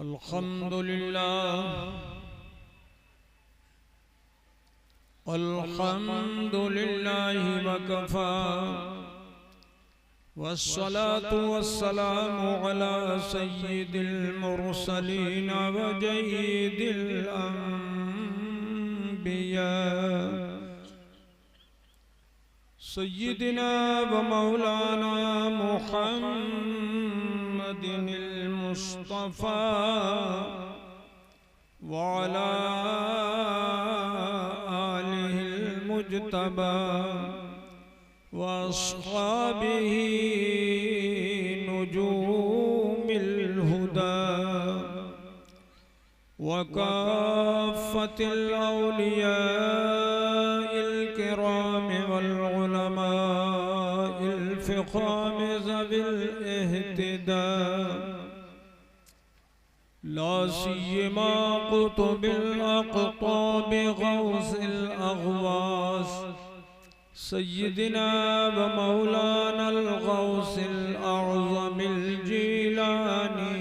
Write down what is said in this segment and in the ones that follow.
अल्हम्दुलिल्लाह वकफा वस्सलातु वस्सलामु अला सय्यिदिल मुरसलीन व जय्यिदिल अंबिया सय्यिदिना व मौलाना मुहम्मदिनिल मुस्तफा व अला आलिहिल मुज्तबा व अस्हाबिही नुजूमिल हुदा व काफ़्फ़तिल औलियाइल किराम वल उलमाइल फ़िक़ाम ज़विल इह्तिदा ला सिय्यमा कुतुबिल अक़ताब गौसिल अग़वास सय्यिदिना व मौलानल गौसिल अअज़मिल जीलानी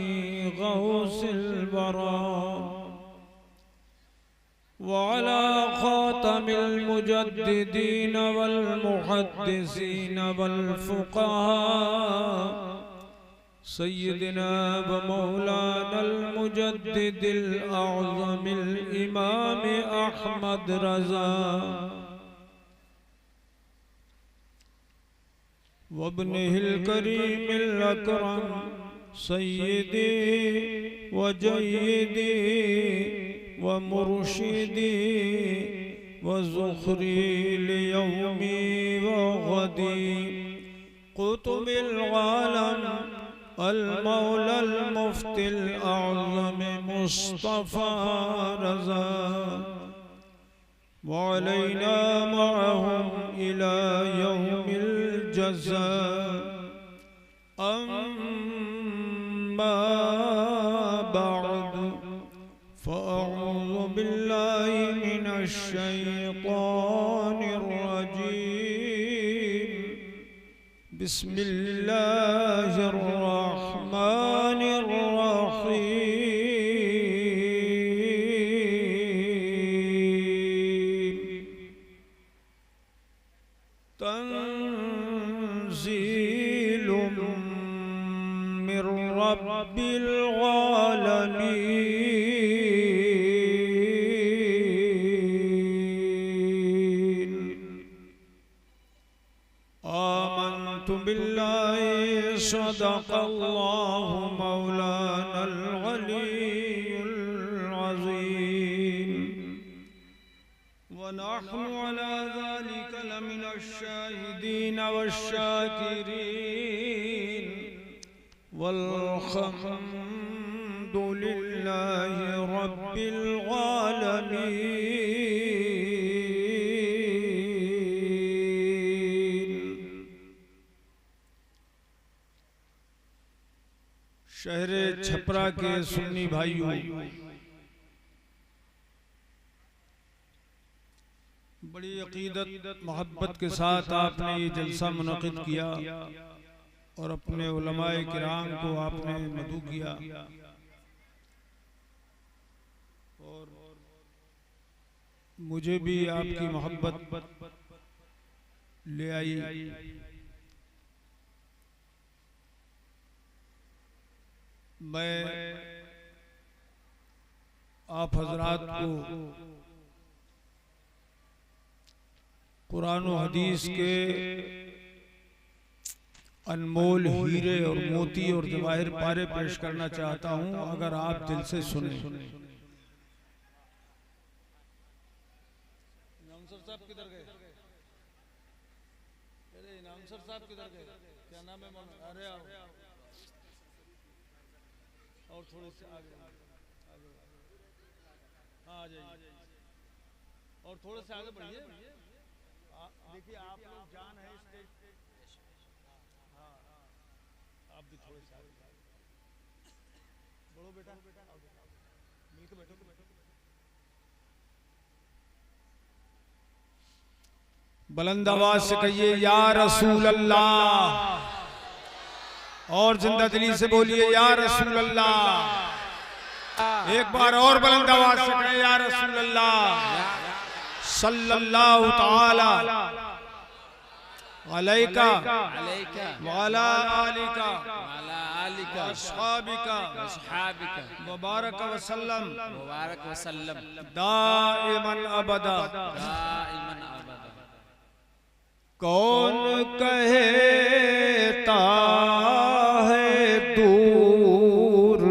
गौसिल वरा व अला ख़ातमिल मुजद्दिदीन वल मुहद्दिसीन वल फ़ुक़हा सय्यिदिना व मौलानल मुजद्दिदिल अअज़मिल इमाम अहमद रज़ा वब्निहिल करीमिल अकरम सय्यिदी व जय्यदी व मुर्शिदी व ज़ुख़री लियौमी व गदी क़ुतुबिल आलम अल मौलल मुफ्तिल आज़म मुस्तफ़ा रज़ा व अलैना मअहुम इला यौमिल जज़ा अम्मा बअद फ़अऊज़ु बिल्लाहि मिनश शैतानिर रजीम बिस्मिल्लाहिर रहमानिर रहीम तंज़ीलुम मिर रब्बिल आलमीन आमन्तु बिल्लाहि सदक़ल्लाहु मौलानल अलीयुल अज़ीम व नहनु अला ज़ालिका लमिनश शाहिदीन वश्शाकिरीन वल्हम्दुलिल्लाहि रब्बिल आलमीन। शहरे छपरा के सुन्नी भाइयों, बड़ी अकीदत मोहब्बत के साथ आपने ये जलसा मुनक़िद किया और अपने उलमाए किराम को आपने मदू किया और मुझे भी आपकी मोहब्बत ले आई। मैं आप हजरात को कुरान और हदीस के अनमोल हीरे और मोती और जवाहिर पारे पेश करना चाहता हूं, अगर आप दिल से सुने। इनामसर साहब किधर गए? अरे इनामसर साहब किधर गए? क्या नाम है? अरे आओ और थोड़े से आगे हाँ आ जाइए और थोड़े से आगे बढ़िए। देखिए आप लोग जान है स्टेज, हाँ आप भी थोड़े से आगे बढ़ो बेटा, मिलकर बैठो। बुलंद आवाज से कहिए या रसूल अल्लाह, और जिंदा दिली से बोलिए या रसूल अल्लाह। एक बार और बुलंद आवाज से कहें या रसूल अल्लाह सल्लल्लाहु ताला अलैका वाला आलिका अस्हाबिका मुबारक वसल्लम दाइमन अबदा। कौन कहता है दूर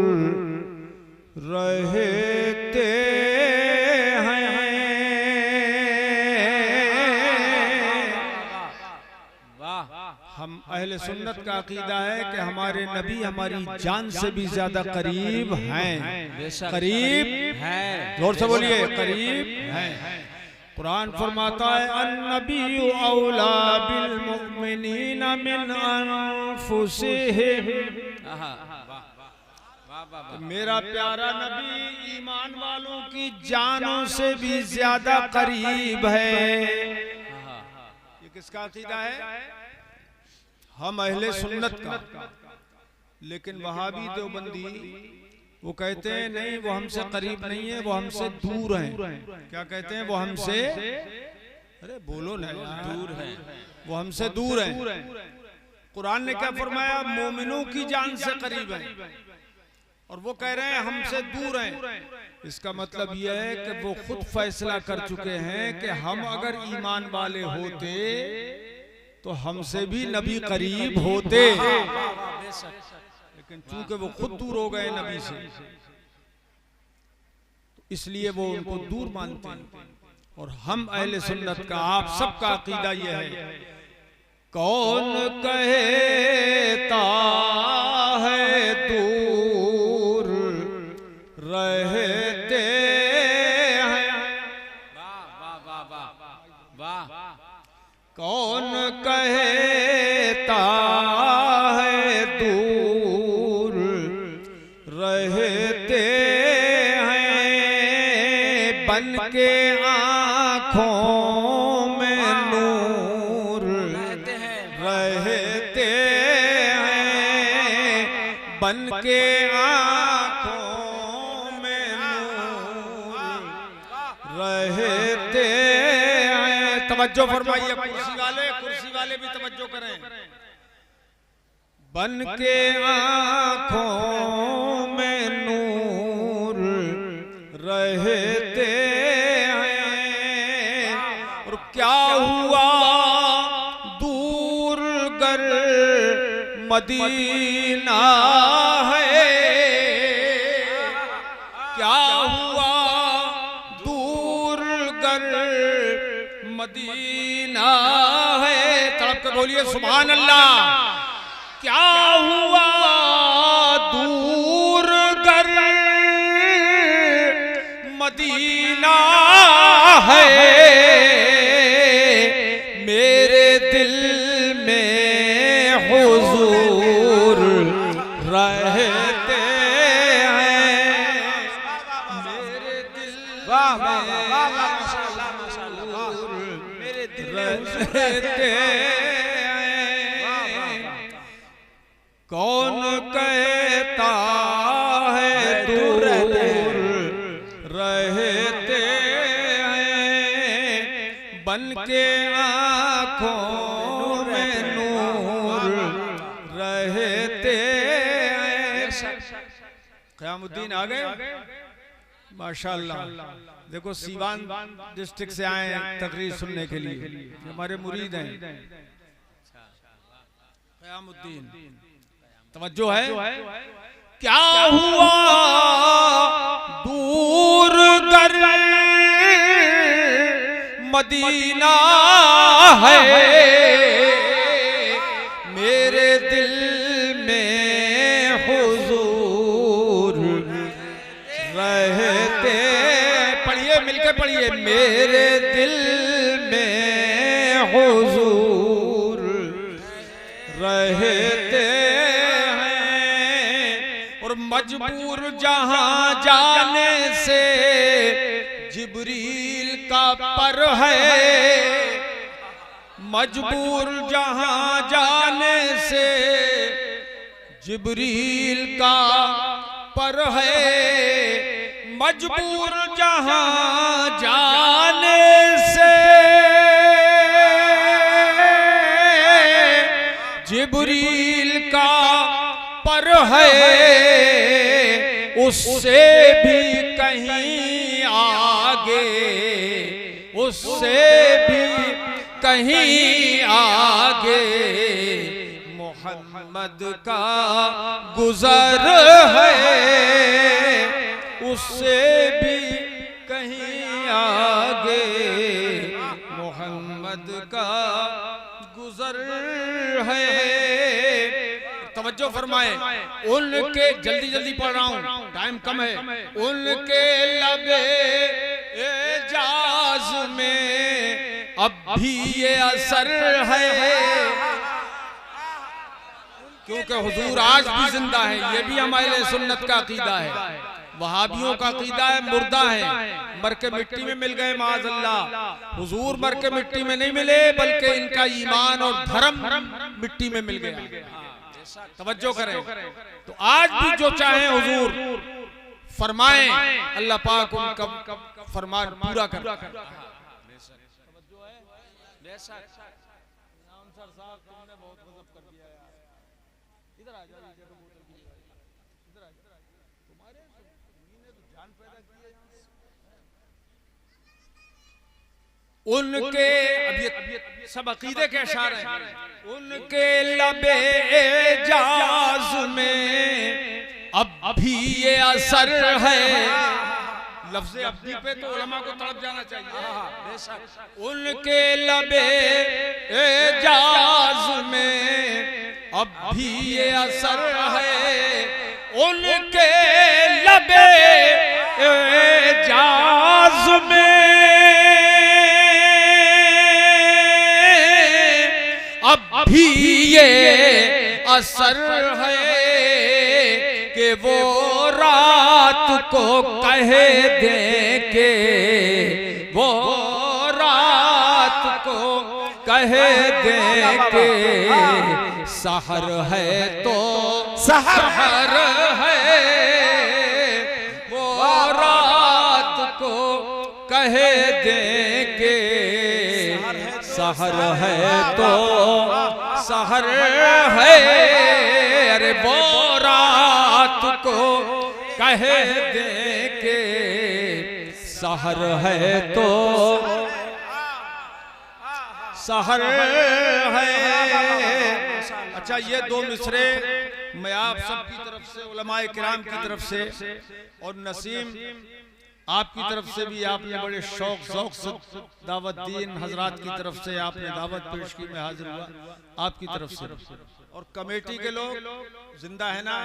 रहते हैं, हम अहले सुन्नत का अकीदा है कि हमारे नबी हमारी जान से भी ज्यादा करीब हैं, करीब हैं, जोर से बोलिए करीब हैं। कुरान फरमाता है अन्नबी औला बिल मुमिनीन मिन अनफुसिहिम, मेरा प्यारा नबी ईमान वालों की जानों से भी ज्यादा करीब है। ये किसका अकीदा है? हम अहले सुन्नत का। लेकिन वहाबी देवबंदी वो कहते हैं नहीं, वो हमसे करीब नहीं है, वो हमसे दूर हैं। क्या कहते हैं? वो हमसे, अरे बोलो ना, दूर है, वो हमसे दूर है। कुरान ने क्या फरमाया? मोमिनों की जान से करीब है, और वो कह रहे हैं हमसे दूर हैं। इसका मतलब यह है कि वो खुद फैसला कर चुके हैं कि हम अगर ईमान वाले होते तो हमसे भी नबी करीब होते, लेकिन चूंकि वो खुद दूर हो गए नबी से, तो इसलिए वो उनको दूर मानते हैं। और हम अहले सुन्नत का, आप सबका अकीदा यह है, कौन कहता है दूर रहते हैं, कौन कहता है दूर रहते हैं, बन के आँखों में नूर रहते हैं, बन के आँखों में नूर रहते हैं। तवज्जो फरमाइए, कुर्सी वाले भी तवज्जो करें। बन के आँखों में नूर रहते हैं, और क्या हुआ दूर गर मदीना है, क्या हुआ दूर गर मदीना है। तड़प के बोलिए सुभान अल्लाह। क्या हुआ दूर गर मदीना है, मेरे दिल में हुजूर रहते हैं, मेरे दिल मेरे दिल रहते हैं। कौन कहता है दूर रहते हैं, बन के आँखों में नूर रहते हैं। क़यामुद्दीन आ गए माशाअल्लाह। देखो सीवान डिस्ट्रिक्ट से आए हैं तकरीर सुनने के लिए, हमारे मुरीद हैं। क़यामुद्दीन तवज्जो है। क्या हुआ दूर गर मदीना है, मेरे दिल में हुजूर रहते। पढ़िए, मिलकर पढ़िए, मेरे दिल में हुजूर रहते हैं, और मजबूर जहां जाने से जिब्रील का पर है, मजबूर जहां जाने से जिब्रील का पर है, मजबूर जहां जाने से जिब्रील का पर है, उससे भी कहीं आगे, उससे भी कहीं आगे मोहम्मद का गुजर है, उससे भी कहीं आगे मोहम्मद का गुजर है। तवज्जो फरमाए, उनके जल्दी जल्दी पढ़ रहा हूं, टाइम कम है। उनके लबे एजाज में अब भी ये असर है, क्योंकि हुजूर आज भी जिंदा है। ये भी हमारे सुन्नत का अकीदा है। वहाबियों का अकीदा है मुर्दा है, मर के मिट्टी में मिल गए माअज़ल्लाह। हुजूर मर के मिट्टी में नहीं मिले, बल्कि इनका ईमान और धर्म मिट्टी में मिल गया। तवज्जो करें, तो आज भी जो चाहे हुजूर फरमाएं, अल्लाह पाक उनका फरमान पूरा कर। उनके अब सब अकीदे के इशारे हैं। उनके लबे एजाज में अब भी ये असर है। लफ्ज़ अब्दी पे तो उलमा को तड़प जाना चाहिए। उनके लबे एजाज में अब भी ये असर है। उनके लबे एजाज में अब भी ये असर है कि वो रात को कह दे के, वो रात को कह दे के सहर है तो सहर है, वो रात को कह दे के सहर है तो सहर है। अरे वो रात को कह दे के सहर है तो सहर है। अच्छा, ये दो मिसरे मैं आप सबकी तरफ से, उलमाए किराम की तरफ से, और नसीम आपकी तरफ से भी आपने बड़े शौक ज़ौक़ से दावत दी। इन हजरात की तरफ से आपने दावत पेश की, मैं हाजिर हुआ आपकी तरफ से। और कमेटी के लोग जिंदा है ना,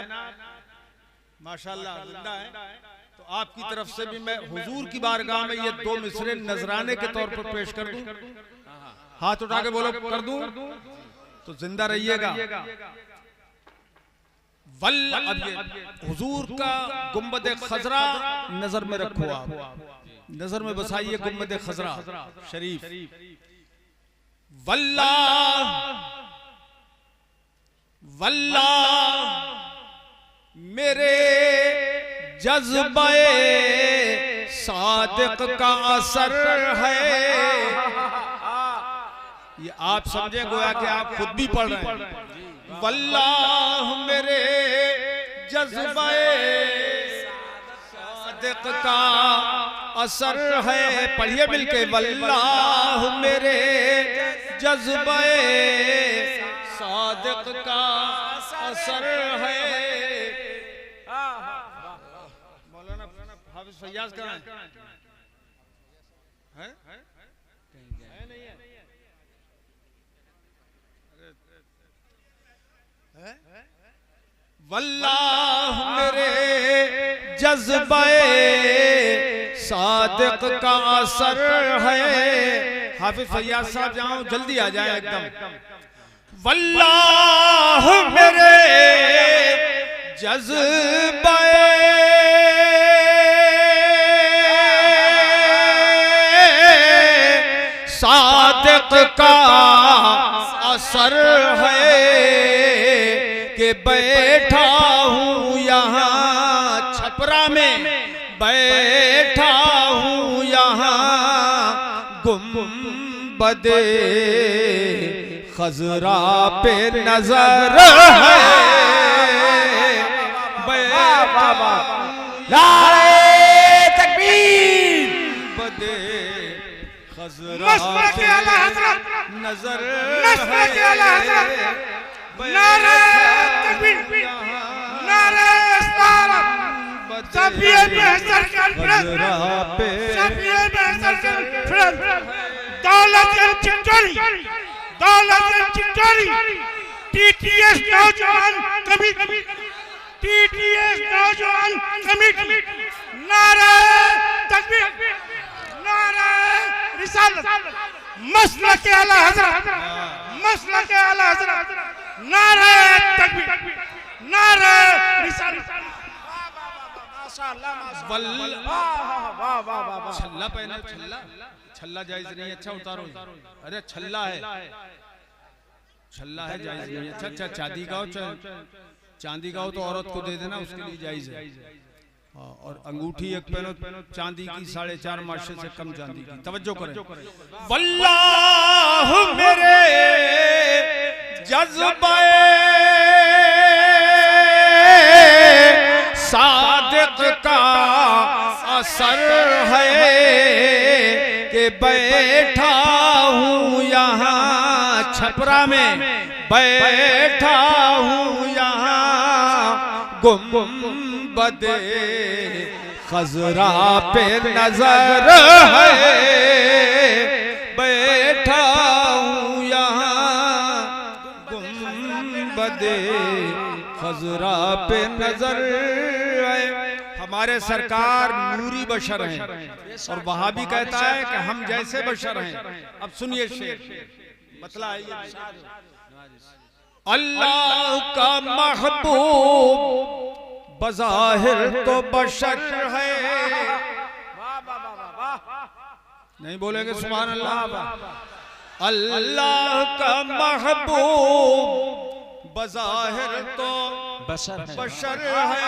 माशाल्लाह जिंदा है, तो आपकी तरफ से भी मैं हुजूर की बारगाह में ये दो मिसरे नजराने के तौर पर पेश कर दूं। हाथ उठा के बोलो कर दूं, तो जिंदा रहिएगा। वल्ला, अब ये हुजूर का गुंबद खजरा नजर में रखो, आप नजर में बसाइए गुंबद खजरा शरीफ। वल्ला वल्ला मेरे जज्बे सादिक का असर है। ये आप समझे गोया कि आप खुद भी पढ़ रहे हैं। वल्लाह मेरे जज्बे सादिक का असर है। पढ़िए मिलके, वल्लाह मेरे जज्बे सादिक का असर है। मौलाना हाफिज फैयाज कहाँ है? वल्लाह मेरे जज्बे सादिक का असर है। हाफिज फैयाज साहब जाओ, जल्दी आ जाए एकदम। वल्लाह मेरे जज्बे सादिक का असर है कि बैठा हूँ यहाँ छपरा में बैठा हूँ यहाँ गुंबदे खजरा पे नजर है। नारे तकबीर, बदे खजरा पे नजर है। नारे तकबीर, नारे इस्लाम, सफिए बेहतर कॉन्फ्रेंस, सफिए बेहतर कॉन्फ्रेंस, दौलतगंज चिंचोली, दौलतगंज चिंचोली, टीटीएस नौजवान कमेटी, टीटीएस नौजवान कमेटी, नारे तकबीर, नारे रिसालत, मसलक आला हज़रत, मसलक आला हज़रत, नारे तकबीर, नारे रिसालत। छल्ला पहने, छल्ला छल्ला जायज नहीं। अच्छा उतारो, अरे छल्ला है, छल्ला है, जायज नहीं। अच्छा अच्छा चांदी का हो, चांदी का हो तो औरत को दे देना, उसके लिए जायज है। हाँ, और अंगूठी एक पहनो चांदी की, 4.5 माशे से कम चांदी की। तवज्जो करें। वल्लाह मेरे जज्बे सादिक का असर है कि बैठा हूँ यहाँ छपरा में, बैठा हूँ यहाँ गुंबदे खजरा पे नजर है। बैठा हूँ यहाँ गुंबदे खजरा पे नजर है। हमारे सरकार नूरी बशर हैं और वहां भी कहता है कि हम जैसे बशर हैं। अब सुनिए शेर, मतला है ये, अल्लाह का महबूब बज़ाहिर तो बशर है। नहीं बोलेंगे सुभान अल्लाह। अल्लाह का महबूब बज़ाहिर तो बशर है।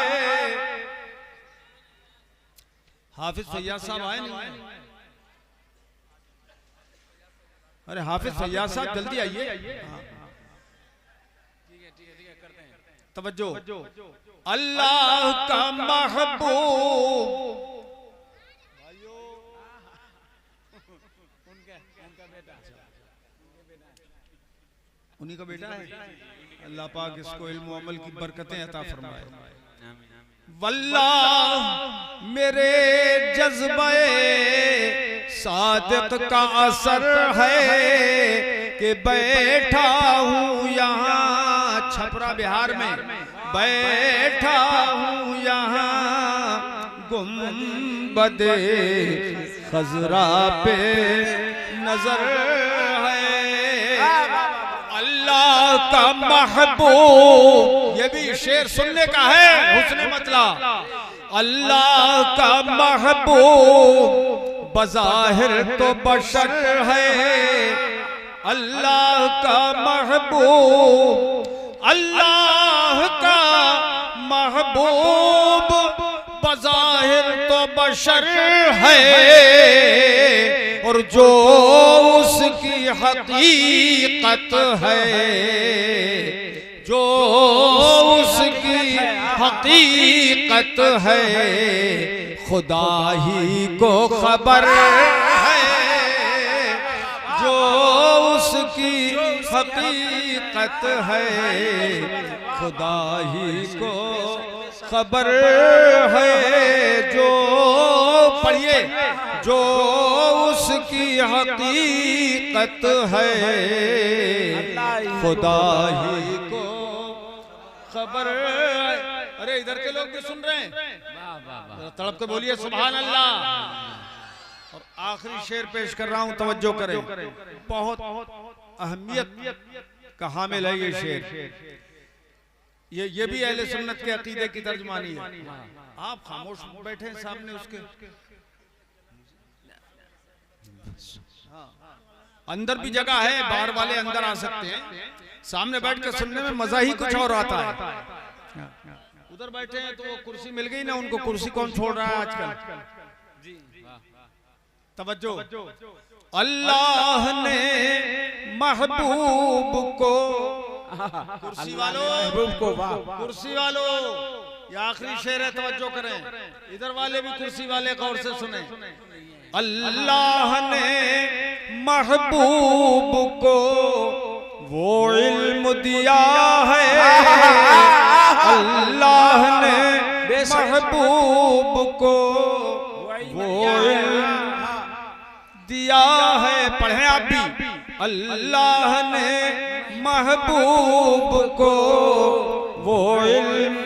हाफिज फैयाज साहब आए नहीं? अरे हाफिज फैयाज साहब जल्दी आइए। तवज्जो, अल्लाह का महबूब, उन्हीं का बेटा है। अल्लाह पाक इसको इल्म अमल की बरकतें अता फरमाए। वल्लाह मेरे जज्बे सादिक का असर है कि बैठा हूँ यहाँ छपरा बिहार में, बैठा हूँ यहाँ गुंबदे खजरा पे नजर है। अल्लाह का महबूब, ये भी शेर सुनने का है, हुस्ने मतला। अल्लाह का महबूब बज़ाहिर तो बशर है। अल्लाह का महबूब, अल्लाह का महबूब बज़ाहिर तो बशर है और जो उसकी हकीकत है, जो उसकी हकीकत है खुदा ही को खबर है। जो उसकी हकीकत है खुदा ही को खबर है। जो पढ़िए, जो उसकी हकीकत है खुदा ही को खबर। अरे इधर के लोग भी सुन रहे हैं, तड़प के बोलिए सुभान अल्लाह। और आखिरी शेर पेश कर रहा हूं, तवज्जो करें, बहुत अहमियत का हामिल है ये शेर। ये भी अहले सुन्नत के अकीदे की तर्जमानी है। आप खामोश बैठे हैं सामने उसके, अंदर भी जगह है, बाहर वाले अंदर आ सकते हैं, सामने बैठ कर सुनने में मजा ही कुछ और आता है। उधर बैठे हैं तो वो कुर्सी मिल गई ना उनको, कुर्सी कौन छोड़ रहा है आजकल। जी तवज्जो। अल्लाह ने महबूब को, कुर्सी वालों, कुर्सी वालों, ये आखिरी शेर है, तवज्जो करें। इधर वाले भी कुर्सी वाले गौर से सुने। अल्लाह ने महबूब को वो इल्म दिया है, अल्लाह ने महबूब को वो इल्म दिया है। पढ़ें आप भी। अल्लाह ने महबूब को वो इल्म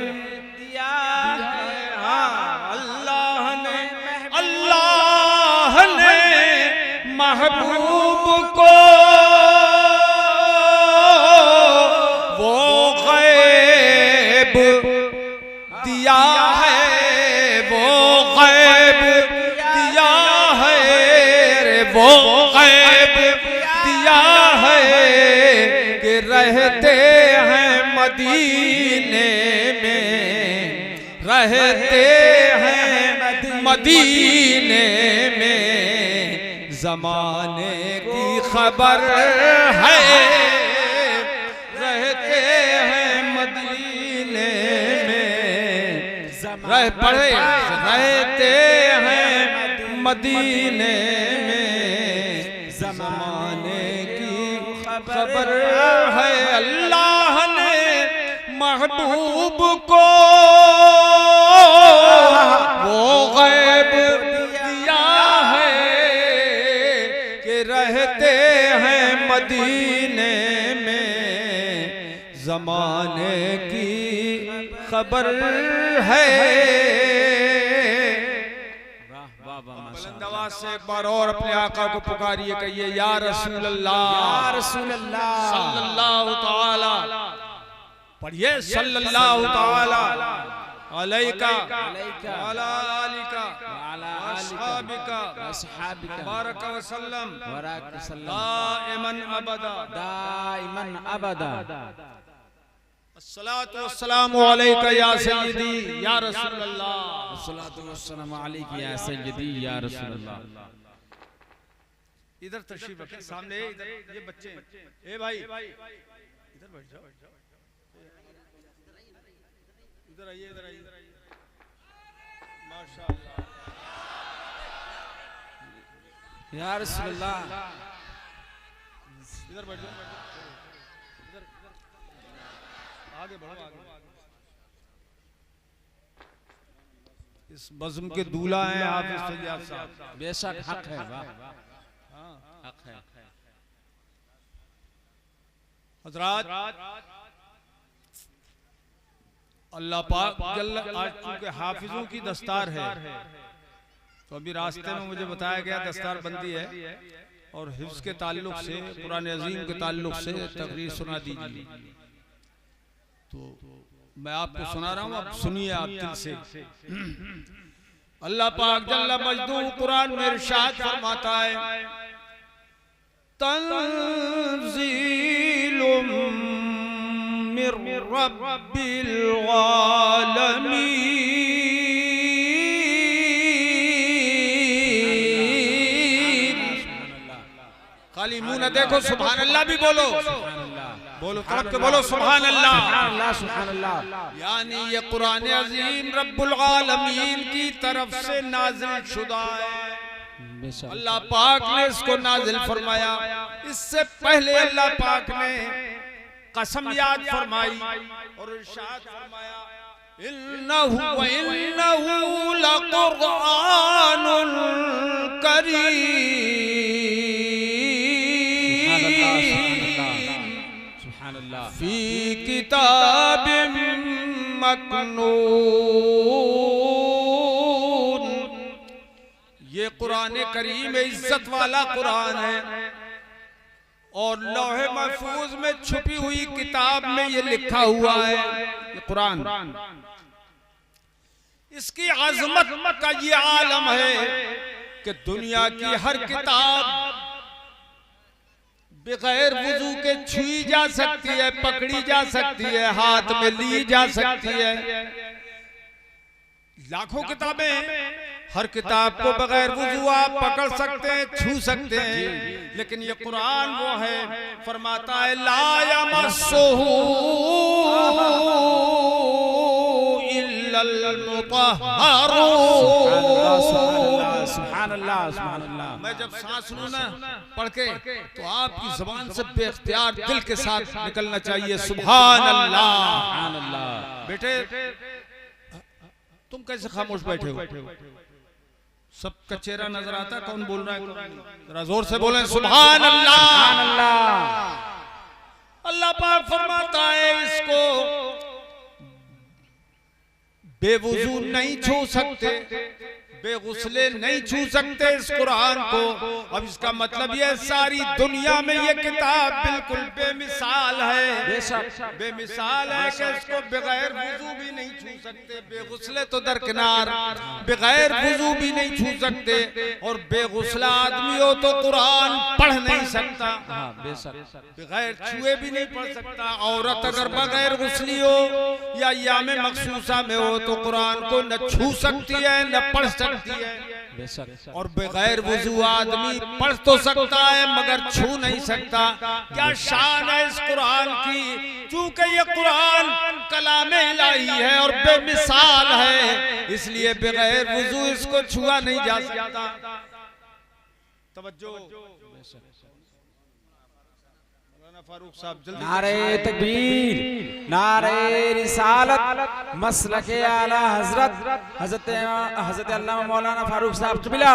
दिया है। हाँ, अल्लाह ने महबूब को वो गैब दिया है, वो गैब दिया है, वो गैब दिया है कि रहते हैं मदीने में, रहते हैं मदीने में, ज़माने की खबर है, रहते हैं मदीने में, पढ़े, रहते हैं मदीने में, ज़माने की खबर है। अल्लाह ने महबूब को वो गैब दिया है कि रहते हैं मदीने में, ज़माने की खबर है। बुलंद आवाज़ से एक बार और अपने आका को पुकारिए, कहिए या रसूल अल्लाह, या रसूल अल्लाह, सल्लल्लाहु ताला, पढ़िए सल्लल्लाहु ताला अलैका वाला आलिका अस्हाबिका बारक वसल्लम दाइमन अबदा। अस्सलातु वस्सलामु अलैका या सय्यदी या रसूल अल्लाह, अस्सलातु वस्सलामु अलैका या सय्यदी या रसूल अल्लाह। इधर तशरीफ रखें, सामने इधर ये बच्चे हैं। ए भाई इधर बैठ जाओ, इधर आइए, इधर आइए, माशाअल्लाह या रसूल अल्लाह। इधर बैठ जाओ, इधर आगे बढ़ो, आगे। इस बज़्म के दूल्हा हैं हाफिज़ सज्जाद साहब। बेशक हक है, वाह हक है। हज़रात अल्लाह पाक जल्ल, आज चूंकि हाफिजों की दस्तार है तो अभी रास्ते में मुझे बताया गया दस्तार बंदी है और हिफ्ज़ के ताल्लुक से, कुरान अज़ीम के ताल्लुक से तकरीर सुना दीजिए। तो मैं आपको सुना रहा हूँ, आप सुनिए आप दिल से। अल्लाह पाक जल्ल मजदू कुरान में इरशाद फरमाता है, तंज़ीलुम मिर रब्बिल आलमीन। खाली मुंह न देखो, सुभान अल्लाह भी बोलो, बोलो तड़प के बोलो सुभान अल्लाह, सुभान अल्लाह। यानी ये कुरान अज़ीम रब्बुल आलमीन की तरफ से नाज़िल शुदा है। अल्लाह पाक ने इसको नाज़िल फरमाया। इससे पहले अल्लाह पाक ने कसम याद फरमाई और इरशाद फरमाया, इन्नहु व इन्नहु लकुरआनुल करीम फी किताबिम मकनून। ये कुरान करीम इज्जत वाला कुरान है और लौहे महफूज में छुपी हुई किताब में ये लिखा हुआ है। ये कुरान, इसकी अजमत का ये आलम है कि दुनिया की हर किताब बगैर वुजू के छुई जा सकती है, पकड़ी जा सकती है, हाथ में ली जा सकती है, लाखों किताबें हैं, हर किताब को बगैर वुजू आप पकड़ सकते हैं, छू सकते हैं, लेकिन ये कुरान वो है, फरमाता है ला यमस्सुहू इल्लल मुतहहरून। सुभान अल्लाह, सुभान अल्लाह। मैं जब सांस लूं ना पढ़ के, तो आपकी जुबान से बेख्तियार दिल के साथ निकलना चाहिए सुभान अल्लाह, सुभान अल्लाह। बेटे तुम कैसे खामोश बैठे हो? सबका चेहरा नजर आता है, कौन बोल रहा है? जरा जोर से बोलें सुभान अल्लाह। सुभान अल्लाह। अल्लाह पाक फरमाता है इसको बेवुजू नहीं छू सकते, बेगुसले नहीं छू सकते इस कुरान को। अब इसका मतलब ये सारी दुनिया में ये किताब बिल्कुल बेमिसाल है, बेमिसाल है कि इसको बगैर वुजू भी नहीं छू सकते, बेगुसले तो दरकिनार, बगैर वुजू भी नहीं छू सकते, और बेगुसला आदमी हो तो कुरान पढ़ नहीं सकता, बगैर छुए भी नहीं पढ़ सकता। औरत अगर बगैर गुस्ली हो या यामे मखसूसा में हो तो कुरान को न छू सकती है न पढ़ सकती है, और बगैर वुजू आदमी पढ़ तो सकता है मगर छू नहीं सकता। क्या शान है इस कुरान की, चूंकि ये कुरान कलामे इलाही है और बेमिसाल है, इसलिए बगैर वुजू इसको छुआ नहीं जा सकता। तवज्जो, फारूक साहब जल्दी। नारे तकबीर, नारे रिसालत, मसलके आला हजरत अल्लामा मौलाना फारूक साहब क़िबला।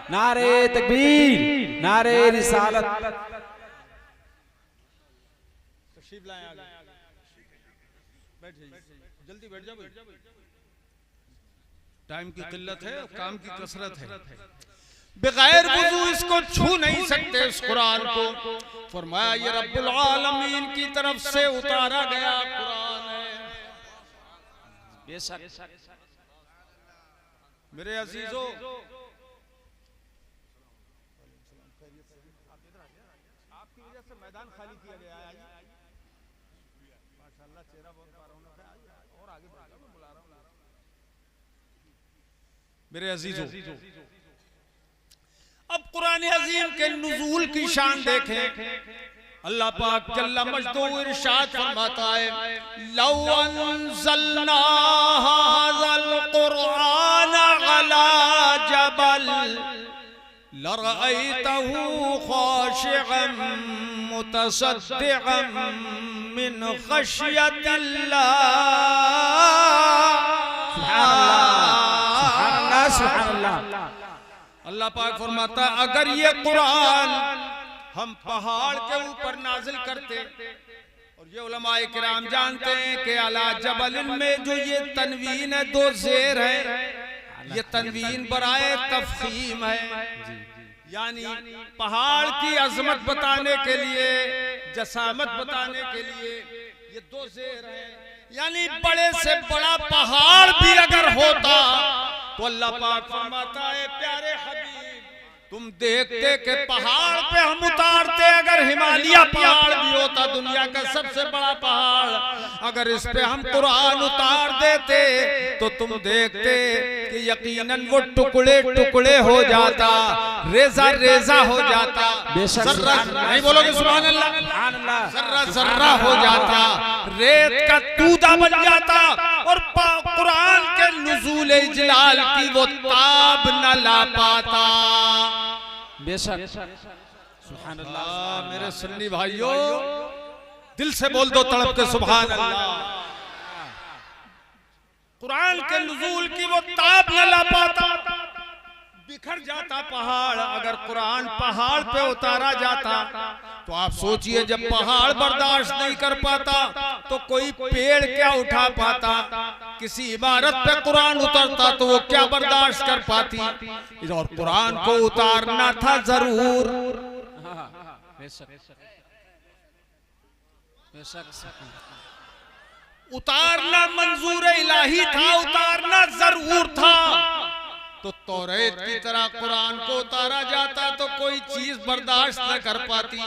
नारे तकबीर, नारे रिसालत। तशरीफ लाएं आगे, बैठ जाइए, जल्दी बैठ जाओ, टाइम की किल्लत है, काम की कसरत है। बगैर वुजू इसको छू नहीं सकते इस कुरान को। फरमाया ये रब्बुल आलमीन की तरफ से उतारा गया कुरान है। मेरे अजीजों, आपकी वजह से मैदान खाली किया गया है, माशाअल्लाह चेहरा बहुत रौनक है, और आगे बढ़ा, मैं बुला रहा हूं। मेरे अजीजों, अब कुरान अजीम के नुज़ूल की शान देखें। अल्लाह पाक जल्ला मजदू इरशाद फरमाता है लौ अंज़लना हाज़ल कुरान अला जबल लरअयतहु ख़ाशिअन मुतसद्दिअन मिन ख़श्यतिल्लाह। सुभान अल्लाह, सुभान अल्लाह। अल्लाह पाक फरमाता अगर ये कुरान हम पहाड़ के ऊपर नाजिल करते, और ये उलमाए किराम जानते हैं कि अला जबल में जो ये तनवीन है, दो ज़ेर है, ये तनवीन बराए तफहीम है, यानी पहाड़ की अजमत बताने के लिए, जसामत बताने के लिए ये दो ज़ेर है। यानी बड़े से बड़ा पहाड़ भी अगर होता तो अल्लाह पाक फरमाता है प्यारे हबीब तुम देखते कि पहाड़ पे हम उतारते, अगर हिमालय पहाड़ भी होता दुनिया का सबसे बड़ा पहाड़, अगर इस पे हम कुरान उतार देते तो तुम देखते कि यकीनन वो टुकड़े टुकड़े हो जाता, रेजा रेजा हो जाता, जर्रा नहीं बोलोगे सुभान अल्लाह, जर्रा जर्रा हो जाता, रेत का तूदा बन जाता, और कुरान के नुज़ूल इजलाल की वो ताब न ला पाता। बेशक, सुभान अल्लाह। मेरे सुन्नी भाइयों, दिल से बोल दो तड़प के सुभान अल्लाह। कुरान के नुज़ूल की वो ताब न ला पाता, बिखर जाता पहाड़। अगर कुरान पहाड़ पे उतारा जाता तो आप सोचिए, जब पहाड़ बर्दाश्त नहीं कर पाता तो कोई पेड़ क्या उठा पाता, किसी इमारत पे कुरान उतरता तो वो क्या बर्दाश्त कर पाती। और कुरान को उतारना था जरूर, उतारना मंजूर इलाही था, उतारना जरूर था। तो तौरेत की तरह कुरान को उतारा जाता तो कोई चीज बर्दाश्त न कर पाती,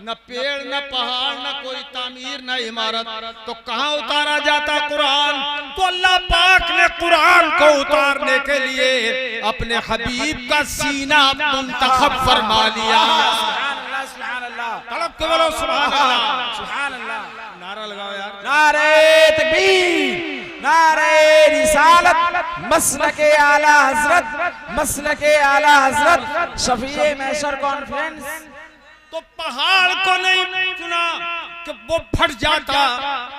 न पेड़ न पहाड़ न कोई तामीर न इमारत, तो कहाँ उतारा जाता कुरान? तो अल्लाह पाक ने कुरान को उतारने के लिए अपने हबीब का सीना मुंतखब फरमा लिया। तड़प के बोलो सुभान अल्लाह, सुभान अल्लाह, नारा लगाओ यार, नारे तकबीर, नारे रिसालत, मसलके आला हजरत, मसलके आला हजरत, शफीए महशर कॉन्फ्रेंस। तो पहाड़ को नहीं चुना कि वो फट जाता,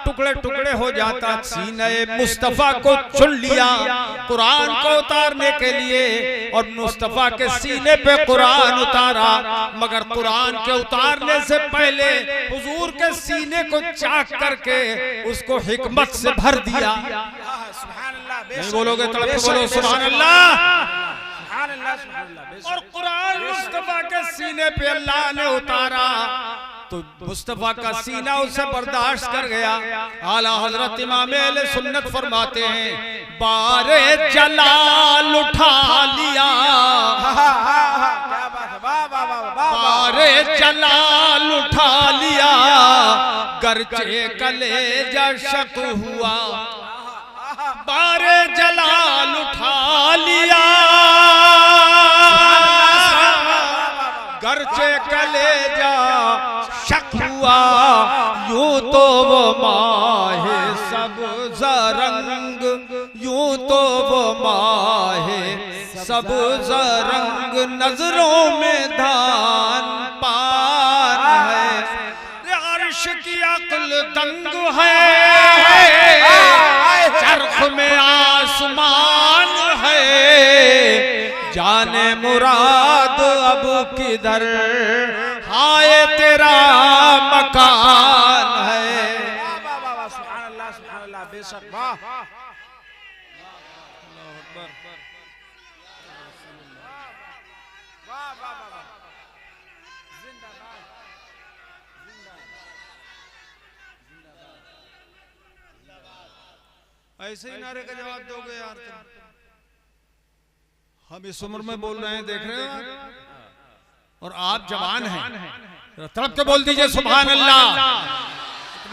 टुकड़े टुकड़े हो जाता, सीने मुस्तफा को चुन लिया कुरान को उतारने के लिए और मुस्तफा के सीने पे कुरान उतारा। मगर कुरान के उतारने से पहले हुजूर के सीने को चाक करके उसको हिकमत से भर दिया। नहीं बोलोगे तड़प के बोलो सुभान अल्लाह। और कुरान मुस्तफा के सीने पे अल्लाह ने उतारा तो मुस्तफा का सीना उसे बर्दाश्त कर गया। आला हजरत इमाम अहले सुन्नत फरमाते हैं, बारे जलाल उठा लिया, बारे जलाल उठा लिया, गरचे कलेजा शक हुआ, बारे जलाल उठा लिया, गरचे कलेजा शक हुआ, यूं तो वो माहे सब्ज़ रंग, यूं तो वो माहे सब्ज़ रंग, नजरों में धान पान है, अर्श की अक्ल दंग है, चरख में आसमान है, जाने मुराद अब किधर हाय तेरा मकान है। सुभान अल्लाह, सुभान अल्लाह, बेशक वाह, ऐसे ही नारे का जवाब दोगे यार तुम? हम इस उम्र में बोल रहे हैं, देख रहे हो, और आप जवान हैं, तड़प के बोल दीजिए सुभान अल्लाह।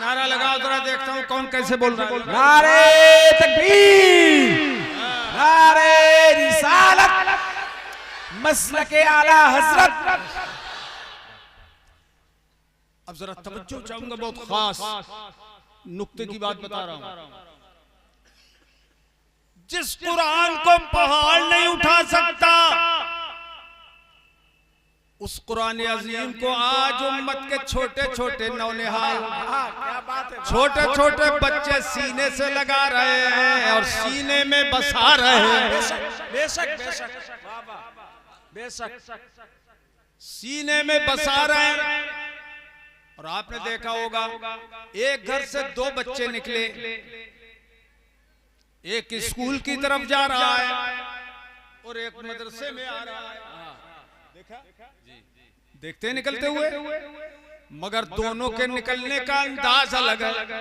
नारा लगाओ जरा, देखता हूँ कौन कैसे बोल रहा है। नारे तकबीर, नारे रिसालत, मसलके आला हजरत। अब जरा तवज्जो चाहूंगा, बहुत खास नुक्ते की बात बता रहा हूं। जिस कुरान को पहाड़ नहीं उठा सकता, उस कुरान अजीम को आज उम्मत के छोटे छोटे नौनिहाल, छोटे छोटे बच्चे सीने से लगा रहे हैं और सीने में बसा रहे हैं। बेशक बेशक बेशक सीने में बसा रहे हैं। और आपने देखा होगा, एक घर से दो बच्चे निकले, एक स्कूल की तरफ जा रहा है और एक मदरसे में आ रहा है। देखा? देखते निकलते हुए, मगर दोनों के निकलने का अंदाज अलग है,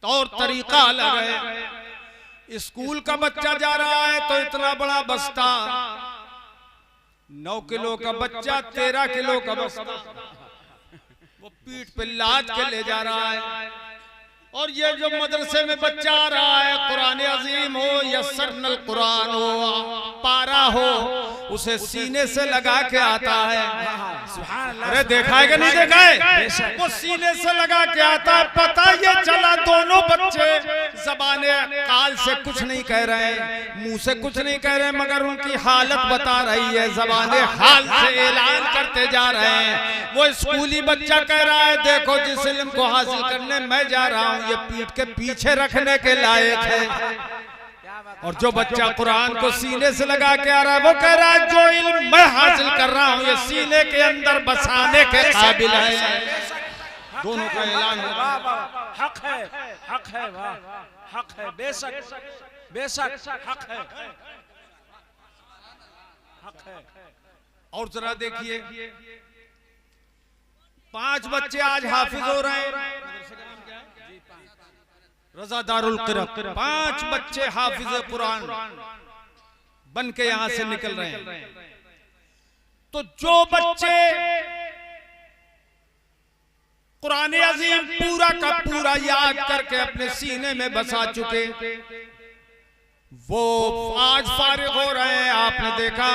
तौर तरीका अलग है। स्कूल का बच्चा जा रहा है तो इतना बड़ा बस्ता, 9 किलो का बच्चा 13 किलो का बस्ता वो पीठ पे लाद के ले जा रहा है। और ये जो मदरसे में बच्चा आ रहा है, कुरान अजीम हो या सरनल कुरान हो, पारा हो, उसे सीने से लगा के आता है। अरे देखा है कि नहीं देखा है? वो सीने से लगा के आता है। पता ये चला दोनों बच्चे ज़बाने काल से कुछ नहीं कह रहे हैं, मुंह से कुछ नहीं कह रहे हैं, मगर उनकी हालत बता रही है, ज़बाने हाल से ऐलान करते जा रहे हैं। वो स्कूली बच्चा कह रहा है, देखो जिस इल्म को हासिल करने मैं जा रहा हूँ, ये पीठ के पीछे रखने के लायक है। और जो बच्चा कुरान को सीने से लगा के आ रहा है, वो कह रहा है जो इल्म मैं हासिल कर रहा हूँ ये सीने के अंदर बसाने के काबिल है। दोनों का ऐलान होगा। हक है, हक है, वाह, हक है, बेशक बेशक हक है, हक है। और जरा देखिए, 5 बच्चे आज हाफिज हो रहे हैं, रज़ा दारुल क़िरात, 5 बच्चे हाफिज कुरान। बन के यहां से निकल रहे हैं। तो जो बच्चे कुरान अजीम पूरा का पूरा याद करके अपने सीने में बसा चुके, वो आज फारिग हो रहे हैं। आपने देखा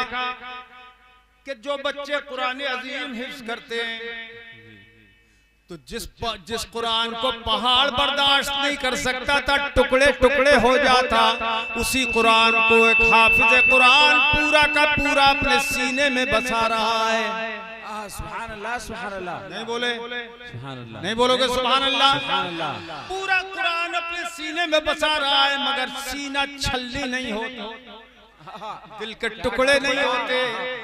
कि जो बच्चे कुरान अजीम हिफ्ज करते हैं, तो जिस कुरान को पहाड़ बर्दाश्त नहीं कर सकता था, टुकड़े टुकड़े हो जाता, उसी कुरान को एक हाफिज कुरान पूरा का पूरा अपने सीने में बसा रहा है। सुभान अल्लाह, सुभान अल्लाह। नहीं बोले? सुभान अल्लाह। नहीं बोलोगे सुभान अल्लाह? सुभान अल्लाह। पूरा कुरान अपने सीने में बसा रहा है, मगर सीना छल्ली नहीं होता, दिल के टुकड़े नहीं होते,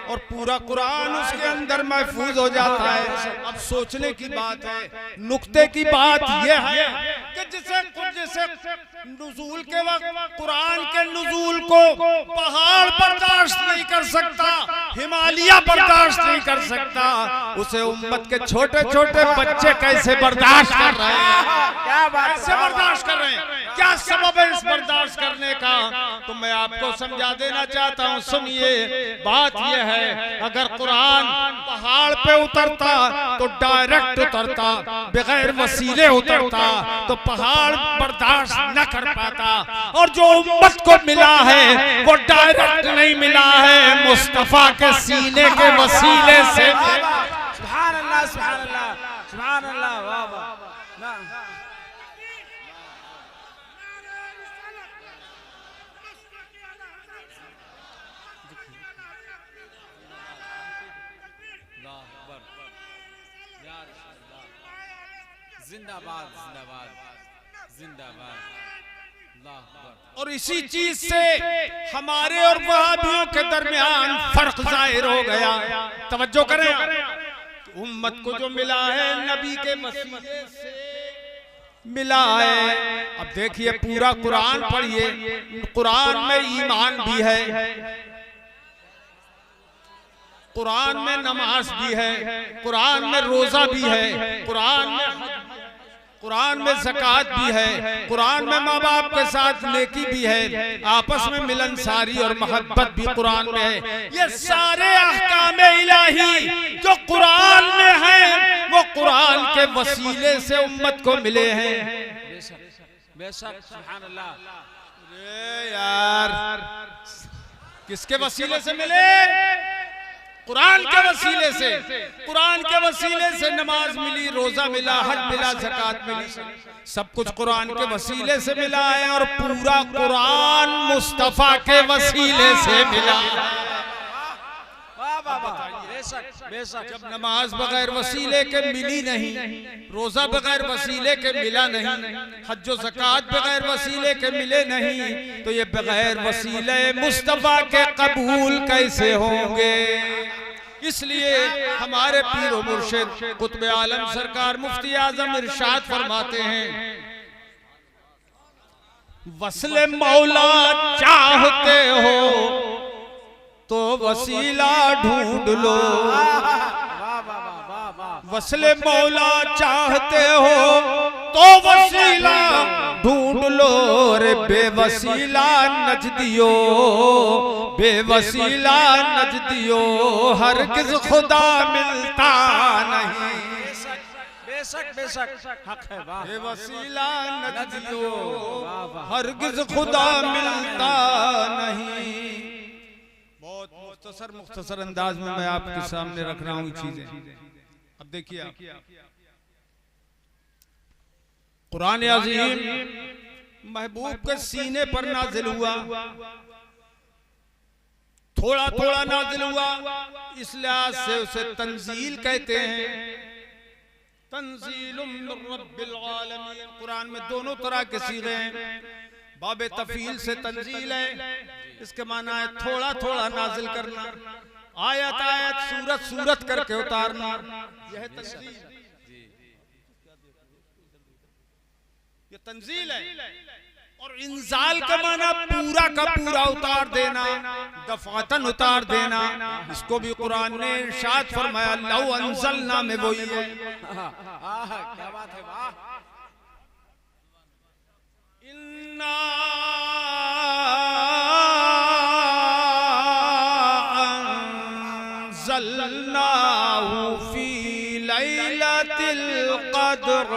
और पूरा कुरान उसके अंदर महफूज हो जाता है। अब सोचने की बात है, नुक्ते की बात यह है कि जैसे नुज़ूल के वक्त कुरान के नुज़ूल को पहाड़ बर्दाश्त नहीं कर सकता, हिमालय बर्दाश्त नहीं कर सकता, उसे उम्मत के छोटे छोटे बच्चे कैसे बर्दाश्त कर रहे हैं? क्या बात, कैसे बर्दाश्त कर रहे हैं? क्या सबब है इस बर्दाश्त करने का? तो मैं आपको समझा देना चाहता हूँ, सुनिए। बात यह है, अगर कुरान पहाड़ पे उतरता तो डायरेक्ट उतरता, बगैर वसीले उतरता तो पहाड़ बर्दाश्त न कर पाता। और जो उम्मत को मिला है वो डायरेक्ट नहीं मिला है, मुस्तफा के सीने के वसीले से। सुभान अल्लाह, सुभान अल्लाह, सुभान अल्लाह। वाह वाह। जिंदाबाद, जिंदाबाद, जिंदाबाद। और इसी चीज से हमारे और वहाबियों के दरमियान फर्क जाहिर हो गया। तवज्जो करें, उम्मत को जो मिला है नबी के वसीले से मिला है। अब देखिए, पूरा कुरान पढ़िए, कुरान में ईमान भी है, कुरान में नमाज भी है, कुरान में रोजा भी है, कुरान में ज़कात भी है, कुरान में माँ बाप के साथ नेकी भी है, आपस में मिलनसारी और मोहब्बत भी कुरान में है। ये सारे अहकाम इलाही जो कुरान में हैं, वो कुरान के वसीले से उम्मत को मिले हैं। बेशक, सुभान अल्लाह। अरे यार, किसके वसीले से मिले? कुरान के वसीले से। कुरान के वसीले से नमाज मिली, रोजा मिला, हज मिला, ज़कात मिली, सब कुछ कुरान के वसीले से मिला है। और पूरा कुरान मुस्तफा के वसीले से मिला। बेशक, बेशक। जब नमाज बगैर वसीले के मिली नहीं, रोजा बगैर वसीले के मिला नहीं, हज और ज़कात बगैर वसीले के मिले नहीं, तो ये बगैर वसीले मुस्तफा के कबूल कैसे होंगे? इसलिए हमारे पीर मुर्शिद कुतुब आलम सरकार मुफ्ती आजम इरशाद फरमाते हैं, वस्ले मौला चाहते हो तो वसीला ढूंढ लो, वस्ले मौला चाहते हो तो वसीला ढूंढ लो, रे बेवसीला नजदियो, बेवसीला नजदियो, हरगिज खुदा मिलता नहीं। बेशक, बेशक, हक है। वाह। बेवसीला नजदियो, हरगिज खुदा मिलता नहीं। बहुत मुख्तसर अंदाज में मैं आपके सामने रख रहा हूँ चीजें। अब देखिए, कुरान अज़ीम महबूब के सीने पर नाजिल हुआ, थोड़ा थोड़ा नाजिल हुआ, इस लिहाज से उसे तंजील कहते हैं। तंजीलुम मिन रब्बिल आलमीन। कुरान में दोनों तरह के सीगे हैं। बाबे तफील से तंजील है, इसके माना है थोड़ा थोड़ा नाजिल करना, आयत आयत सूरत सूरत करके उतारना, यह तंजील, ये तंजील है। और इंजाल का माना पूरा का पूरा उतार देना, दफातन उतार देना। इसको भी कुरान ने इरशाद फरमाया, लौ अंज़लना में वही है। क्या बात है। वाह। इन्ना अंज़लनाहु फी लैलतिल क़द्र।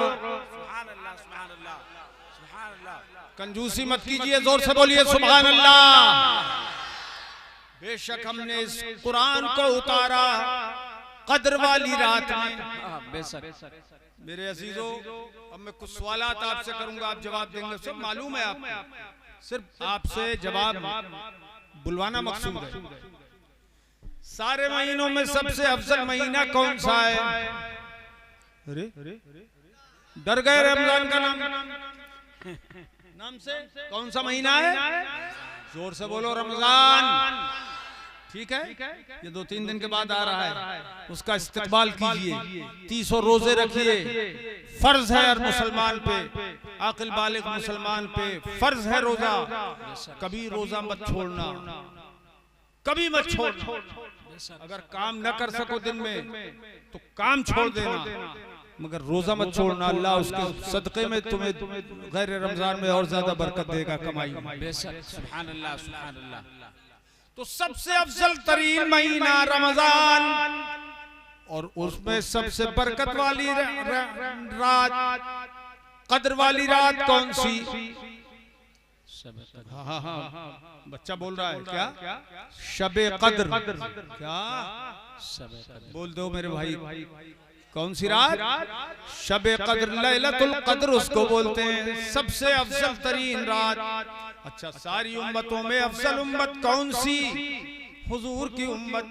सुभान अल्लाह, सुभान अल्लाह, सुभान अल्लाह। कंजूसी मत कीजिए, जोर से बोलिए सुभान अल्लाह। बेशक हमने इस कुरान को उतारा कद्र वाली रात में। बेशक। मेरे अजीजों, अब मैं कुछ सवालात आपसे करूंगा, आप जवाब देंगे। सब मालूम है आपको, सिर्फ आपसे जवाब बुलवाना मकसूद है। सारे महीनों में सबसे अफजल महीना कौन सा है? अरे डर गए रमजान का नाम से? कौन सा महीना है? जोर से बोलो, रमजान। ठीक है, ये 2-3 दिन के बाद आ रहा है, उसका इस्तकबाल कीजिए। 300 रोजे रखिए, फर्ज है हर मुसलमान पे, आकिल बालिग मुसलमान पे फर्ज है रोजा। कभी रोजा मत छोड़ना, कभी मत छोड़ना। अगर काम न कर सको दिन में तो काम छोड़ देना, मगर रोजा मत छोड़ना। अल्लाह उसके सदक़े में तुम्हें गैर रमजान में और ज्यादा बरकत देगा कमाई में। बेशक। सुभान अल्लाह, सुभान अल्लाह। तो सबसे अफजल तरीन महीना रमजान, और उसमें सबसे बरकत वाली रात, कद्र वाली रात कौन सी? हाँ हाँ, बच्चा बोल रहा है क्या? शबे कद्र। क्या बोल दो मेरे भाई, कौन सी रात? शबे कद्र, लैलतुल कद्र उसको बोलते हैं, सबसे अफजल तरीन रात। अच्छा, सारी उम्मतों में अफजल उम्मत कौन सी? हुजूर की उम्मत।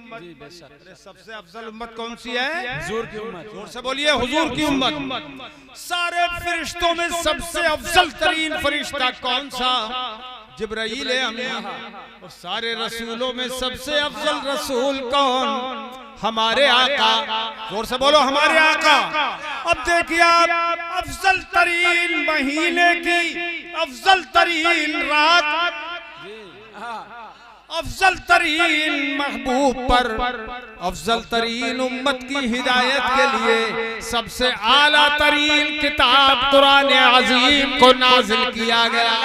सबसे अफजल उम्मत कौन सी है? हुजूर की उम्मत। जोर से बोलिए, हुजूर की उम्मत। सारे फरिश्तों में सबसे अफजल तरीन फरिश्ता कौन सा? जिब्राईल अमीन। और सारे रसूलों में सबसे अफजल रसूल कौन? हमारे आका। जोर से बोलो, हमारे आका। अब देखिए आप, अफजल तरीन महीने की अफजल तरीन रात, अफजल तरीन महबूब पर, अफजल तरीन उम्मत की हिदायत के लिए सबसे आला तरीन किताब कुरान अजीम को नाजिल किया गया।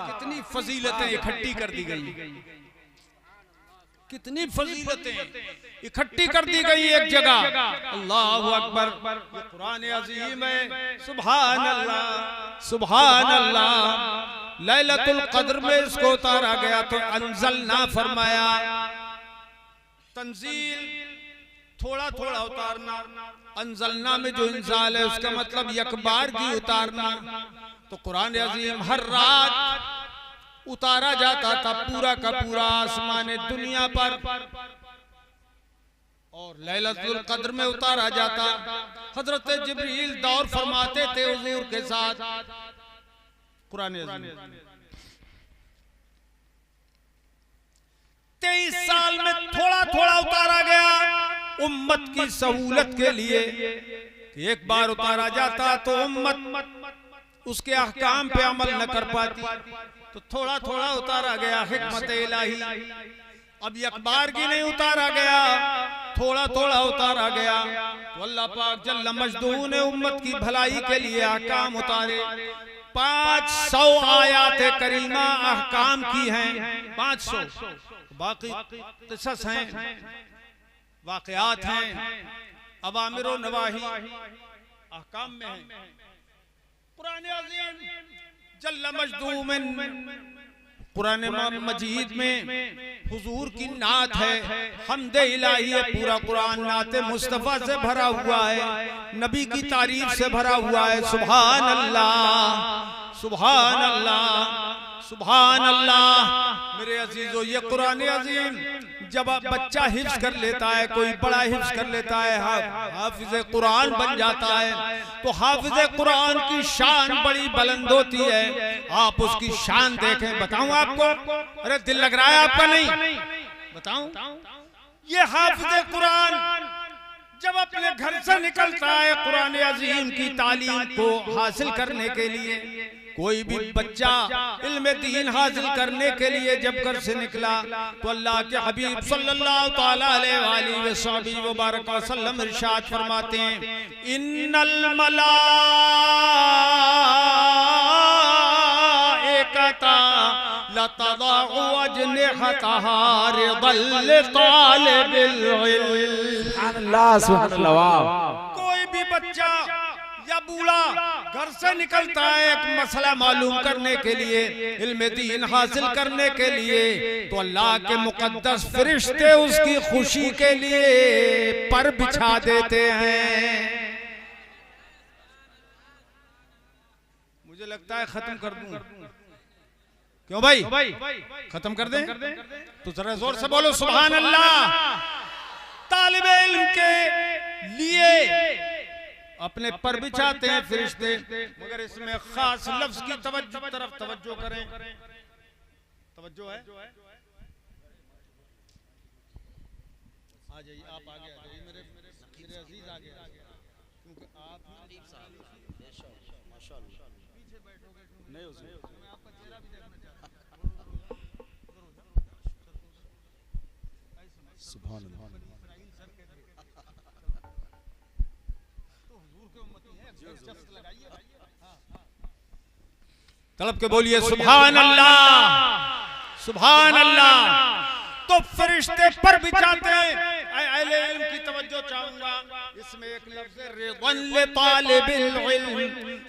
कितनी फजीलतें इकट्ठी कर दी गई, कितनी फजीलतें इकट्ठी कर दी गई एक जगह। अल्लाह अकबर, कुरान अजीम है। सुभान अल्लाह, सुभान अल्लाह। लैलतुल कद्र में इसको उतारा गया तो अंज़लना फरमाया, तंजील थोड़ा थोड़ा उतारना। अंज़लना में जो इंजाल है उसका मतलब यकबार की उतारना। तो कुरान अजीम हर रात उतारा जाता था, पूरा का पूरा आसमान दुनिया पर, और लैलतुल कद्र में उतारा जाता। हजरत जिब्रील दौर फरमाते थे हुजूर के साथ। कुरान 23 साल में थोड़ा थोड़ा उतारा गया उम्मत की सहूलत के लिए। एक बार उतारा जाता तो उम्मत उसके अहकाम पे अमल न कर पाती, तो थोड़ा थोड़ा उतारा गया, हिकमत इलाही। अब यकबार की नहीं उतारा गया, थोड़ा थोड़ा उतारा गया। तो अल्लाह पाक जल्ल मजदू ने उम्मत की भलाई के लिए अहकाम उतारे। 500 आयात करीमा अहकाम की हैं, 500। बाकी किसस हैं, वाक़यात हैं, अवामिर व नवाही अहकाम में हैं। कुरान अज़ीम जल्ल मजदू में, कुरान मजीद में हुजूर की नात है, हमदे इलाही है। पूरा कुरान नाते मुस्तफ़ा से भरा हुआ है, नबी की तारीफ से भरा हुआ है। सुभान अल्लाह, सुभान अल्लाह, सुभान अल्लाह। मेरे अजीजों, ये कुरान अजीम जब बच्चा हिफ्ज कर लेता है, कोई बड़ा हिफ्ज कर लेता है, हाफिज कुरान बन जाता है, तो हाफिज कुरान की शान बड़ी बुलंद होती है। आप उसकी शान देखें। बताऊं आपको? अरे दिल लग रहा है आपका? नहीं बताऊं? ये हाफिज कुरान जब अपने घर से निकलता है कुरान अजीम की तालीम को हासिल करने के लिए, कोई भी बच्चा इल्म दीन हासिल करने के लिए जब घर से निकला तो अल्लाह के हबीब सल्लल्लाहु तआला अलैहि वसल्लम इरशाद फरमाते हैं, इन्नल मलाइकता लतदाउ अजनिहतहा रिदल तालिबिल इल्म। अल्लाह सुभान अल्लाह, वाह। कोई भी बच्चा या बूढ़ा घर से निकलता है एक मसला मालूम करने के लिए, इल्म दीन हासिल करने के लिए, तो अल्लाह के मुकद्दस फरिश्ते उसकी खुशी के लिए पर बिछा देते हैं। मुझे लगता है खत्म कर दूं, क्यों भाई? खत्म कर दें तो जरा जोर से बोलो सुभान अल्लाह। तालिबे इल्म के लिए अपने पर बिछाते हैं फरिश्ते, मगर इसमें खास लफ्ज की तरफ तवज्जो करें। तवज्जो है, आ जाइए, आप आगे आ जाइए, मेरे अजीज आगे, क्योंकि आप पीछे बैठोगे नहीं, मैं आपका चेहरा भी देखना चाहता हूं। सुभान अल्लाह। तलब के बोलिए सुभान अल्लाह, सुभान अल्लाह। तो फरिश्ते पर बिछाते हैं। अहले इल्म की तवज्जो चाहूंगा, इसमें एक लफ्ज़ है रिदल तालिबिल इल्म।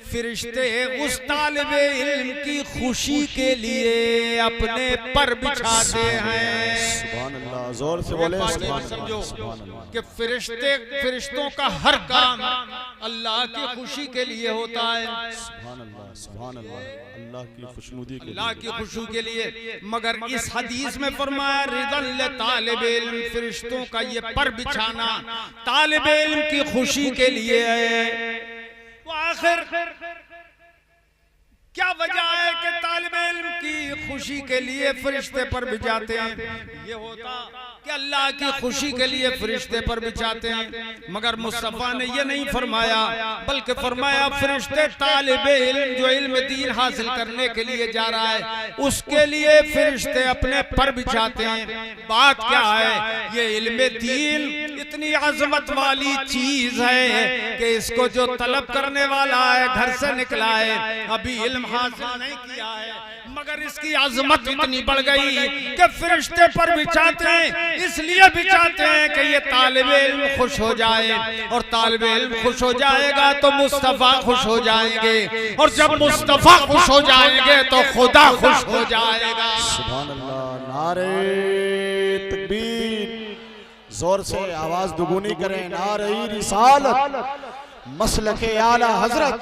फरिश्ते उस तालिबे इल्म की खुशी के लिए अपने पर बिछाते हैं। सुभान अल्लाह, जोर से बोले सुभान समझो अल्लाह। कि फरिश्तों का हर काम अल्लाह की खुशी के लिए होता है। सुभान अल्लाह, सुभान अल्लाह, अल्लाह की खुशनुदी के लिए, अल्लाह की खुशी के लिए। मगर इस हदीस में फरमाया रिदल तालिबे इल्म, फरिश्तों का ये पर बिछाना तालिबे इल्म की खुशी के लिए है। तो आखिर क्या वजह है कि तालिबे इल्म की खुशी के लिए फरिश्ते पर बिछाते हैं? ये होता कि अल्लाह की खुशी के लिए फरिश्ते पर बिछाते हैं, मगर मुस्तफा ने ये नहीं फरमाया, बल्कि फरमाया फरिश्ते तालिबे इल्म जो इल्म दीन हासिल करने के लिए जा रहा है उसके लिए फरिश्ते अपने पर बिछाते हैं। बात क्या है? ये इल्म दीन इतनी अजमत वाली चीज है कि इसको जो तलब करने वाला है, घर से निकला है, अभी इल्म हासिल नहीं किया है, मगर इसकी अजमत इतनी बढ़ गई कि फरिश्ते पर बिछाते हैं। इसलिए बिछाते हैं कि ये तालिबे इल्म खुश हो जाए, और तालिबे इल्म खुश हो जाएगा तो मुस्तफा खुश हो जाएंगे, और जब मुस्तफा खुश हो जाएंगे तो खुदा खुश हो जाएगा। सुभान अल्लाह, नारे तकबीर, जोर से आवाज दुगुनी करें, नारे रिसालत, मसलके आला हजरत,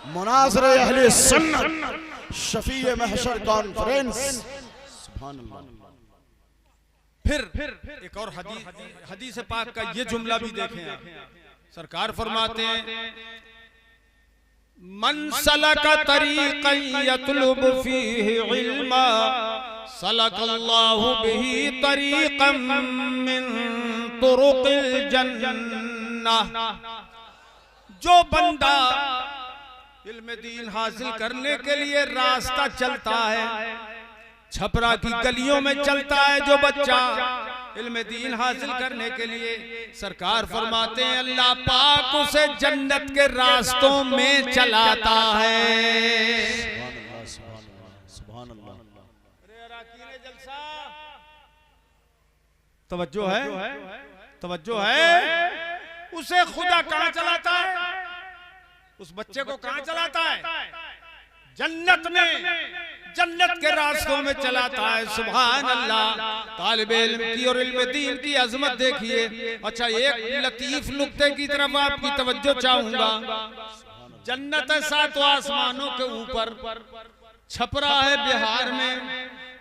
मुनाज़रे अहले सुन्नत, शफीए महशर कॉन्फ्रेंस। सुभान अल्लाह। फिर एक और हदीस पाक का ये जुमला भी देखें आप। सरकार फरमाते हैं मन सलका तरीक़न यतलुब फीही इल्मा सलकल्लाहु बिही तरीक़न मिन तुरुक़िल जन्नह। जो बंदा इल्म दीन हासिल करने के लिए रास्ता चलता है, छपरा की गलियों में चलता है जो बच्चा इल्म दीन हासिल करने के लिए, सरकार फरमाते हैं अल्लाह पाक उसे जन्नत के रास्तों में चलाता है। सुभान अल्लाह। तवज्जो है, तवज्जो है। उसे खुदा कहां चलाता है? उस बच्चे को कहां चलाता है? जन्नत में, जन्नत के रास्तों में चलाता है। सुभान अल्लाह। तालिबे इल्म की और इल्म दीन की अजमत देखिए। अच्छा, एक लतीफ नुक्ते की तरफ आपकी तवज्जो चाहूंगा। जन्नत है सातों आसमानों के ऊपर, छपरा है बिहार में,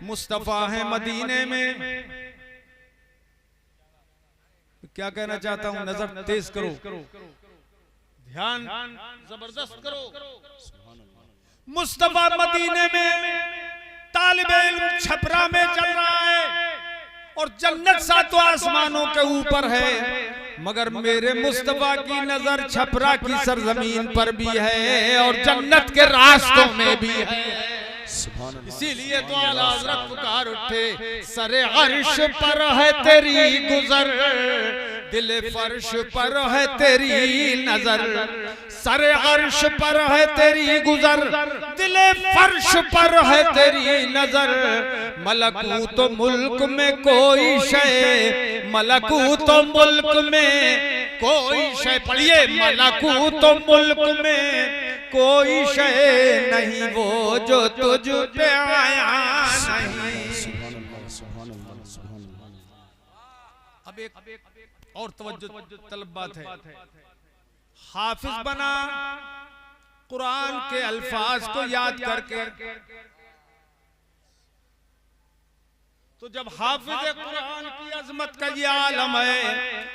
मुस्तफा है मदीने में। क्या कहना चाहता हूं, नजर तेज करो, ध्यान जबरदस्त करो। मुस्तफा मदीने में, तालिबे इल्म छपरा में चल रहा है, और जन्नत सातों आसमानों के ऊपर है, मगर मेरे मुस्तफा की नजर छपरा की सरजमीन पर भी है और जन्नत के रास्तों में भी है। इसीलिए तो आला हज़रत पुकार उठे, सरे अर्श पर है तेरी गुजर, दिल फर्श पर है तेरी नजर, सरे अर्श पर है तेरी गुजर, दिल फर्श पर है तेरी नजर, मलकूत मुल्क में कोई शय, मलकूत मुल्क में कोई शय, पढ़िए, मलकूत मुल्क में कोई शय नहीं वो जो तुझ पे आया नहीं। अब एक और तवज्जो तलब बात है, हाफिज बना कुरान के अल्फाज को याद करके, तो जब हाफिज कुरान की अजमत का ये आलम है,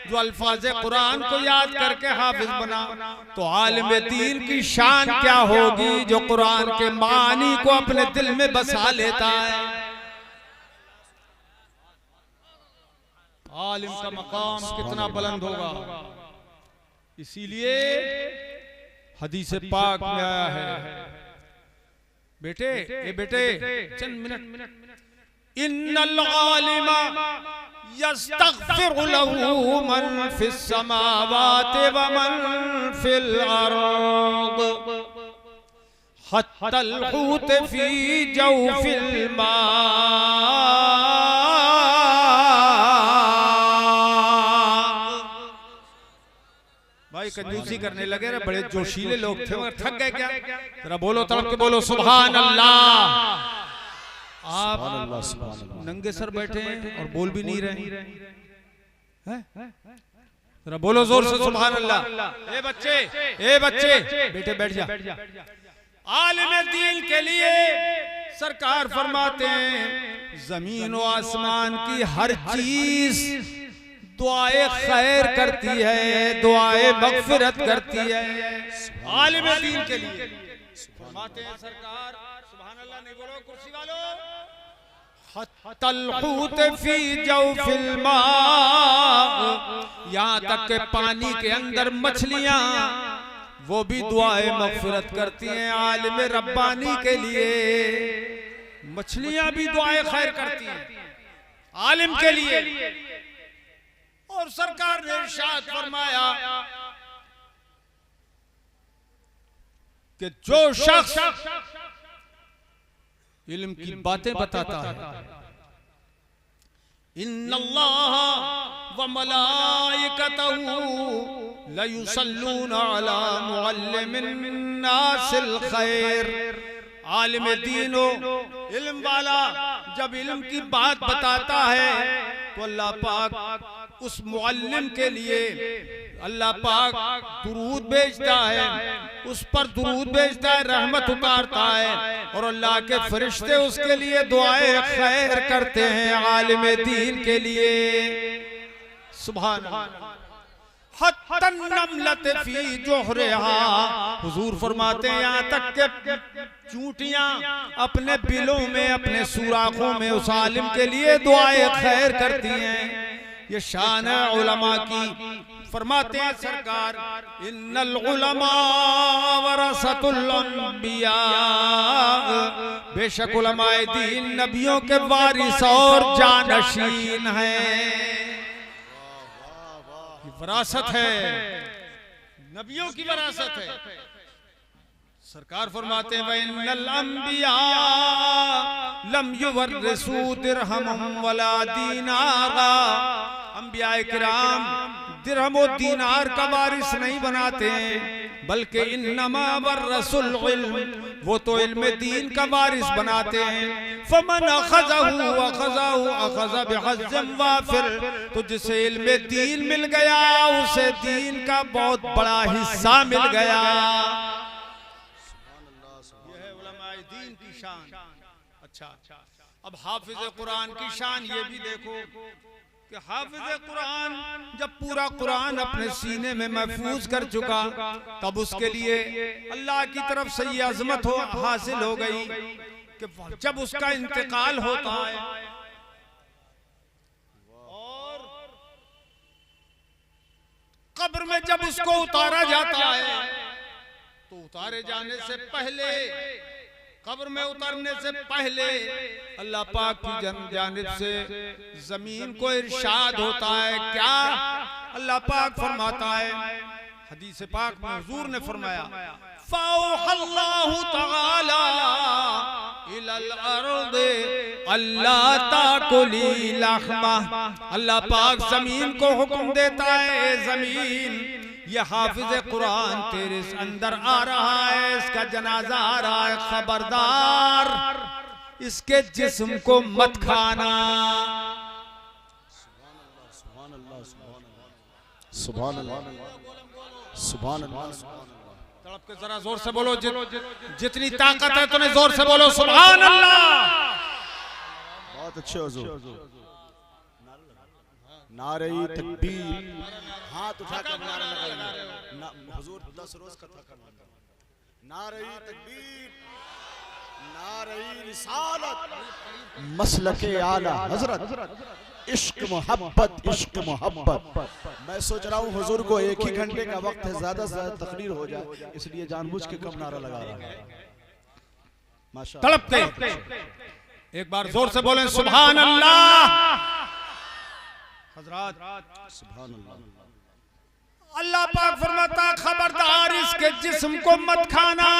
जो अल्फाज कुरान को याद करके हाफिज बना, तो आलिम दीन की शान क्या होगी जो कुरान के मानी को अपने दिल में बसा लेता है। आलिम का मकाम कितना बुलंद होगा। इसीलिए हदीस पाक में आया है, बेटे ए बेटे चंद मिनट, इन्नल आलिमा यस्तगफिरु लहू मन फिस समावाति व मन फिल अर्द, हत्तल हूत फी जौफिल मा। भाई कंजूसी करने लगे रे, बड़े जोशीले लोग थे मगर थक गए क्या? जरा बोलो, तड़प के बोलो सुभान अल्लाह। आप नंगे सर बैठे हैं और बोल भी नहीं रहे हैं? जरा बोलो जोर से सुभान अल्लाह। ए बच्चे बेटे बैठ जा। आलिम दीन के लिए सरकार फरमाते हैं, जमीन और आसमान की हर चीज दुआए खैर करती है, दुआए मगफिरत करती है। आलिम दीन के लिए फरमाते हैं सरकार, सुभान अल्लाह नहीं बोलो कुर्सी वालों, हत्तल हूत फी जौफिल मा, यहाँ तक के पानी के अंदर मछलियां वो भी दुआए मगफिरत करती हैं। आलिम रब्बानी के लिए मछलियां भी दुआए खैर करती हैं आलिम के लिए। और सरकार ने इरशाद फरमाया कि जो शख्स इल्म की बातें बताता है, इन्नल्लाह व मलाइकतहू लयुसल्लूना अला मुअल्लिमिन नासिल खैर। आलिम दीनो इल्म वाला जब इल्म की बात बताता है तो अल्लाह पाक उस मुअल्लिम के लिए अल्लाह पाक दुरूद भेजता है, उस पर दुरूद भेजता है, रहमत उतारता है, और अल्लाह के फरिश्ते उसके लिए दुआएं खैर करते हैं आलिम दीन के लिए। सुभान अल्लाह। हत्तन नमलत फी जोहरिहा, हुजूर फरमाते हैं यहाँ तक के चूंटियां अपने बिलों में, अपने सुराखों में उस आलिम के लिए दुआएं खैर करती हैं। ये शान है उलमा की। फरमाते हैं सरकार, इन्नल उलमा वरसतुल अंबिया, बेशक उलमाए दीन नबियों के वारिस और जानशीन हैं। विरासत है, नबियों की विरासत है। सरकार फरमाते हैं, वइन्नल अंबिया लम युवर्रिसू दिरहम वला दीनारा, अंबिया किराम दिरहम और दीनार का वारिस नहीं बनाते हैं, बल्कि इन्नमा वर्रसुल इल्म, वो तो इल्म दीन का वारिस बनाते हैं। फमन अखज़हु अखज़हु अखज़ बिहज़्ज़िन वाफिर, तो जिसे इल्म दीन मिल गया उसे दीन का बहुत बड़ा हिस्सा मिल गया। यह है उलमाए दीन की शान। अच्छा, अब हाफिज कुरान की शान ये भी देखो कि हाफिज कुरान जब पूरा कुरान अपने सीने में महफूज कर चुका, तब उसके लिए अल्लाह की तरफ से ये अजमत हासिल हो गई कि जब उसका इंतकाल होता है और कब्र में जब उसको उतारा जाता है, तो उतारे जाने से पहले, कब्र में उतरने से पहले अल्लाह पाक की जानिब से जमीन को इरशाद होता है क्या अल्लाह पाक फरमाता है, हदीस पाक में हुजूर ने फरमाया, फ़ौहल्लाहु तआला इलल अर्द अल्ला ताकुली लहमा। अल्लाह पाक जमीन को हुक्म देता है, जमीन ये हाफिज कुरान तेरे अंदर आ रहा है, इसका जनाजा आ रहा है, खबरदार इसके जिस्म को मत खाना। सुभान अल्लाह, सुभान अल्लाह। तड़प के जरा जोर से बोलो, जितनी ताकत है तुम्हें जोर से बोलो सुभान अल्लाह। बहुत अच्छे हुजूर। नारे तकबीर, हाथ उठाकर नारा लगाइए। हुजूर 10 रोज का था। नारे तकबीर, नारे रिसालत, मसलके आला हजरत, इश्क मोहब्बत, इश्क मोहब्बत। मैं सोच रहा हूँ हुजूर को 1 ही घंटे का वक्त है, ज्यादा से ज्यादा तकरीर हो जाए, इसलिए जानबूझ के कम नारा लगा रहा है। माशाअल्लाह। तड़पते एक बार जोर से बोलें सुभान अल्लाह। हजरात सुभान अल्लाह। अल्लाह पाक फरमाता, खबरदार इसके जिस्म को मत खाना,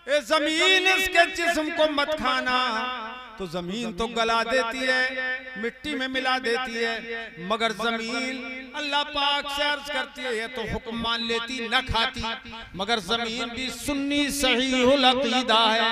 ए जमीन इसके जिस्म को मत खाना। तो जमीन तो गला देती है, मिट्टी में मिला देती है, मगर जमीन अल्लाह पाक से अर्ज करती है, ये तो हुक्म मान लेती न खाती, मगर जमीन भी सुन्नी सहीहुल अकीदा है।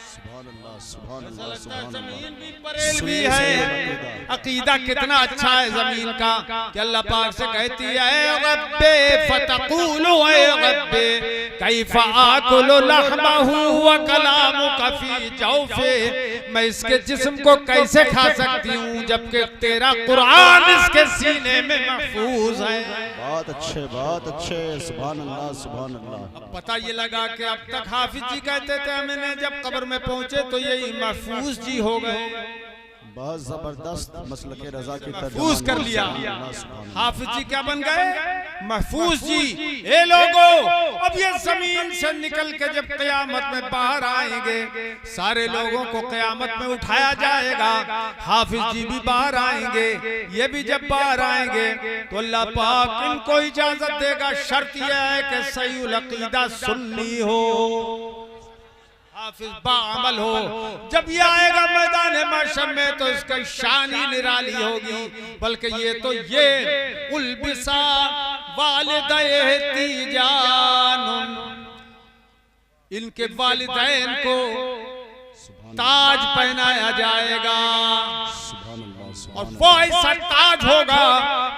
सुभान अल्लाह, सुभान अल्लाह, सुभान अल्लाह। जमीन भी बरेलवी है, अकीदा कितना अच्छा है जमीन का कि अल्लाह पाक से कहती है, ए रब्बे फतक़ूलु ए रब्बे कैफ़ आकुलु लहमहु व कलामुका फी जौफ़े। मैं इसके जिस्म को कैसे खा सकती हूँ जबकि तेरा कुरान इसके सीने में महफूज है। बहुत अच्छे, बहुत अच्छे। सुभान अल्लाह, सुभान अल्लाह। अब पता ये लगा कि अब तक हाफिज जी कहते थे, मैंने जब कब्र में पहुंचे तो यही महफूज जी हो गए। बहुत जबरदस्त मसलके रजा की महफूज कर लिया। हाफिज जी क्या बन गए? महफूज जी। ए लोगों, अब ये जमीन से निकल के जब क़यामत में बाहर आएंगे, सारे लोगों को क़यामत में उठाया जाएगा, हाफिज जी भी बाहर आएंगे। ये भी जब बाहर आएंगे तो अल्लाह पाक इनको इजाजत देगा, शर्त यह है कि सहीहुल अकीदा सुन्नी हो, हाफिज बाअमल हो। जब ये आएगा मैदान महशर में तो इसका शान ही निराली होगी, बल्कि ये तो ये उल्बिसा वालिदैन तीजानुन, इनके वालिदैन को ताज पहनाया जाएगा, और वो ऐसा ताज होगा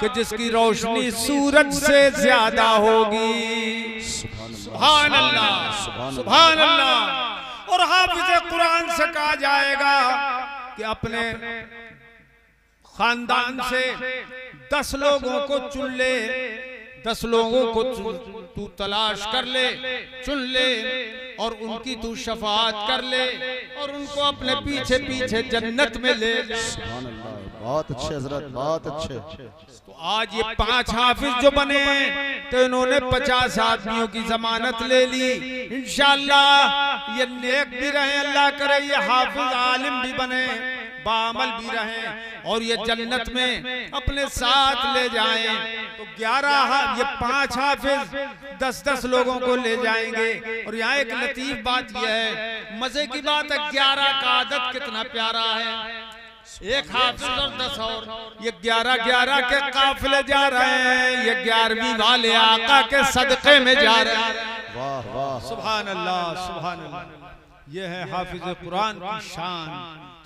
कि जिसकी रोशनी सूरज से ज्यादा होगी। सुभान अल्लाह, सुभान अल्लाह। और हाफिज कुरान से कहा जाएगा कि अपने खानदान से 10 लोगों को चुन ले, 10 लोगों को तू तलाश कर ले, चुन ले, और उनकी तू शफाअत कर ले, और उनको अपने पीछे पीछे जन्नत में ले जा। सुभान अल्लाह। बहुत अच्छे हजरत, बहुत अच्छे। तो आज ये 5 हाफिज जो बने तो इन्होंने 50 आदमियों की जमानत ले ली। इंशाअल्लाह ये नेक भी रहे, अल्लाह करे ये हाफिज आलिम भी बने, बाअमल भी रहे, और ये जन्नत में अपने साथ ले जाएं। तो 11 ये 5 हाफिज 10-10 लोगों को ले जाएंगे। और यहाँ एक लतीफ बात यह है, मजे की बात है, 11 का आदत कितना प्यारा है। एक हाफिज और 10 और, ये 11-11 के काफिले जा रहे हैं, ये 11वीं वाले आका के सदक़े में जा रहे हैं। वाह वाह, सुभान अल्लाह, सुभान अल्लाह। ये है हाफिज कुरान की शान।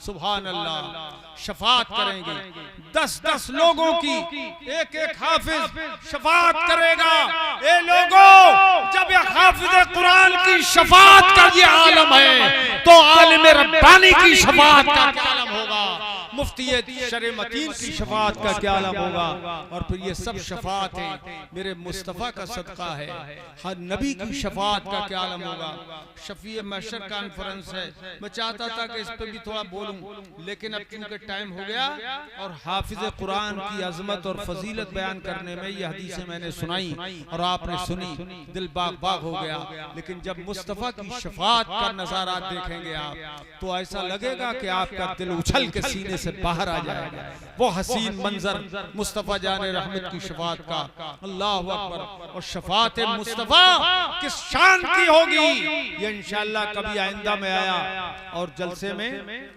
सुभान अल्लाह। शफाअत करेंगे 10-10 लोगों की, एक हाफिज शफाअत करेगा। ए लोगों, जब एक हाफिज कुरान की शफाअत का ये आलम है तो आलिम रब्बानी की शफाअत का क्या आलम होगा, मुफ्ती शरे मतीन की शफाअत का क्या आलम होगा। और फिर ये सब शफाअत है, मेरे मुस्तफ़ा का सदका है, हर नबी की शफाअत का क्या आलम होगा। शफीए महशर कॉन्फ्रेंस है, मैं चाहता था कि इस पे भी थोड़ा बोलूं, लेकिन अब क्योंकि टाइम हो गया, और हाफिज कुरान की अजमत और फजीलत बयान करने में ये हदीसें मैंने सुनाई और आपने सुनी, दिल बाग बाग हो गया। लेकिन जब मुस्तफ़ा की शफाअत का नज़ारा देखेंगे आप, तो ऐसा लगेगा कि आपका दिल उछल के सीने से बाहर आ जाएगा। वो हसीन मंजर मुस्तफ़ा जान रहमत की शफात का, अल्लाह अकबर। और शफात मुस्तफ़ा किस शान की होगी ये इंशाअल्लाह कभी आइंदा में आया और जलसे में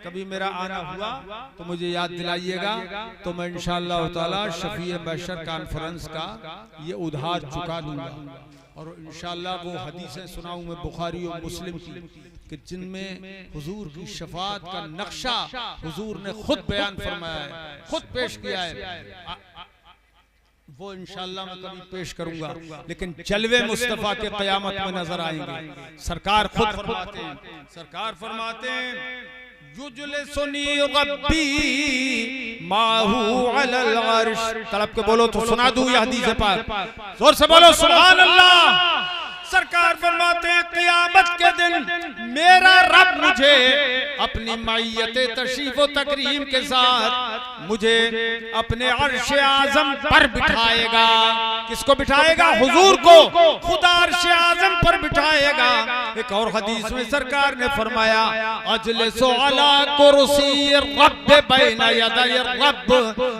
कभी मेरा आना हुआ तो मुझे याद दिलाइएगा, तो मैं इंशाअल्लाह ताला शफीए महशर कॉन्फ्रेंस का ये उधार चुका दूंगा। और इंशाअल्लाह वो हदीसें सुनाऊं मैं बुखारी और मुस्लिम की कि जिनमें हुजूर की शफात का नक्शा हुजूर ने खुद बयान फरमाया है, खुद पेश किया है। वो इंशाअल्लाह मैं कभी पेश करूंगा, लेकिन जलवे मुस्तफ़ा के क़यामत में नजर आएंगे। सरकार खुद फरमाते हैं, सरकार फरमाते हैं युजलिसुनी रब्बी माहू अलल अर्श। तड़प के बोलो तो सुना दूं ये हदीस पाक, जोर से बोलो सुभान अल्लाह। सरकार फरमाते हैं क़यामत के दिन मेरा रब मुझे अपनी मायत तशरीफ व तकरीम के साथ मुझे अपने अर्श आज़म पर बिठाएगा। किसको बिठाएगा? हुजूर को खुदा अर्श आज़म पर बिठाएगा। एक और हदीस में सरकार ने फरमाया अजलिसु अला कुर्सी रब्ब बैना यदै रब्ब,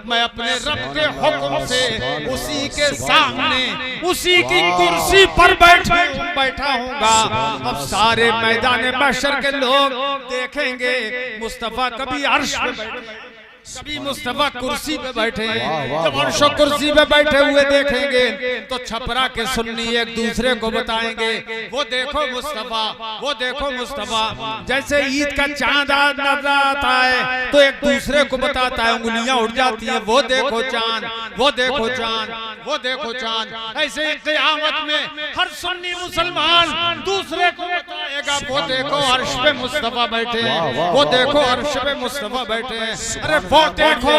मैं अपने रब के हुक्म से उसी के सामने उसी की कुर्सी पर बैठा हूँगा। अब सारे मैदान महशर के लोग देखेंगे मुस्तफ़ा कभी अर्श पे बैठे, कभी मुस्तफ़ा कुर्सी पे बैठे। जब अर्श कुर्सी पे बैठे हुए देखेंगे तो छपरा के सुन्नी एक दूसरे को बताएंगे वो देखो मुस्तफ़ा, वो देखो मुस्तफ़ा। जैसे ईद का चांद नजर आता है तो एक दूसरे को बताता है, उंगलियां उड़ जाती हैं, वो देखो चांद, वो देखो चांद, वो देखो चांद। ऐसे क़यामत में हर सुन्नी मुसलमान दूसरे को बताएगा वो देखो अर्श पे मुस्तफ़ा बैठे हैं, वो देखो अर्श पे मुस्तफ़ा बैठे हैं। अरे वो देखो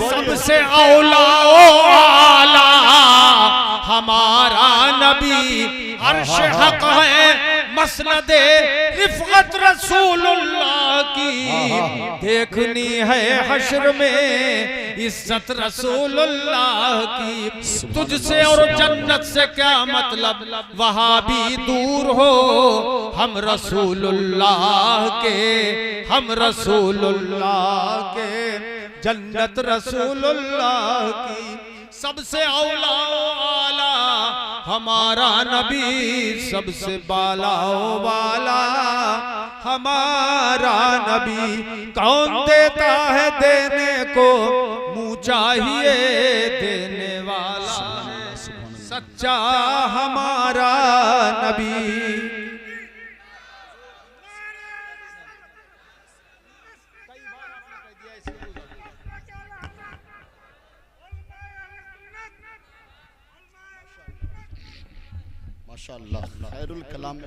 सबसे औला आला हमारा नबी अर्श हक है, मसनदे रिफ़अत रसूलुल्लाह की देखनी है हश्र में इज्जत रसूलुल्लाह की। तुझसे और जन्नत से क्या मतलब, वहाँ भी दूर हो हम रसूलुल्लाह के, हम रसूलुल्लाह के, जन्नत रसूलुल्लाह की। सबसे औला आला हमारा नबी, सबसे बाला वाला हमारा नबी। कौन देता है देने को, मुँह चाहिए देने वाला है सच्चा हमारा नबी। माशाअल्लाह खैरुल कलाम।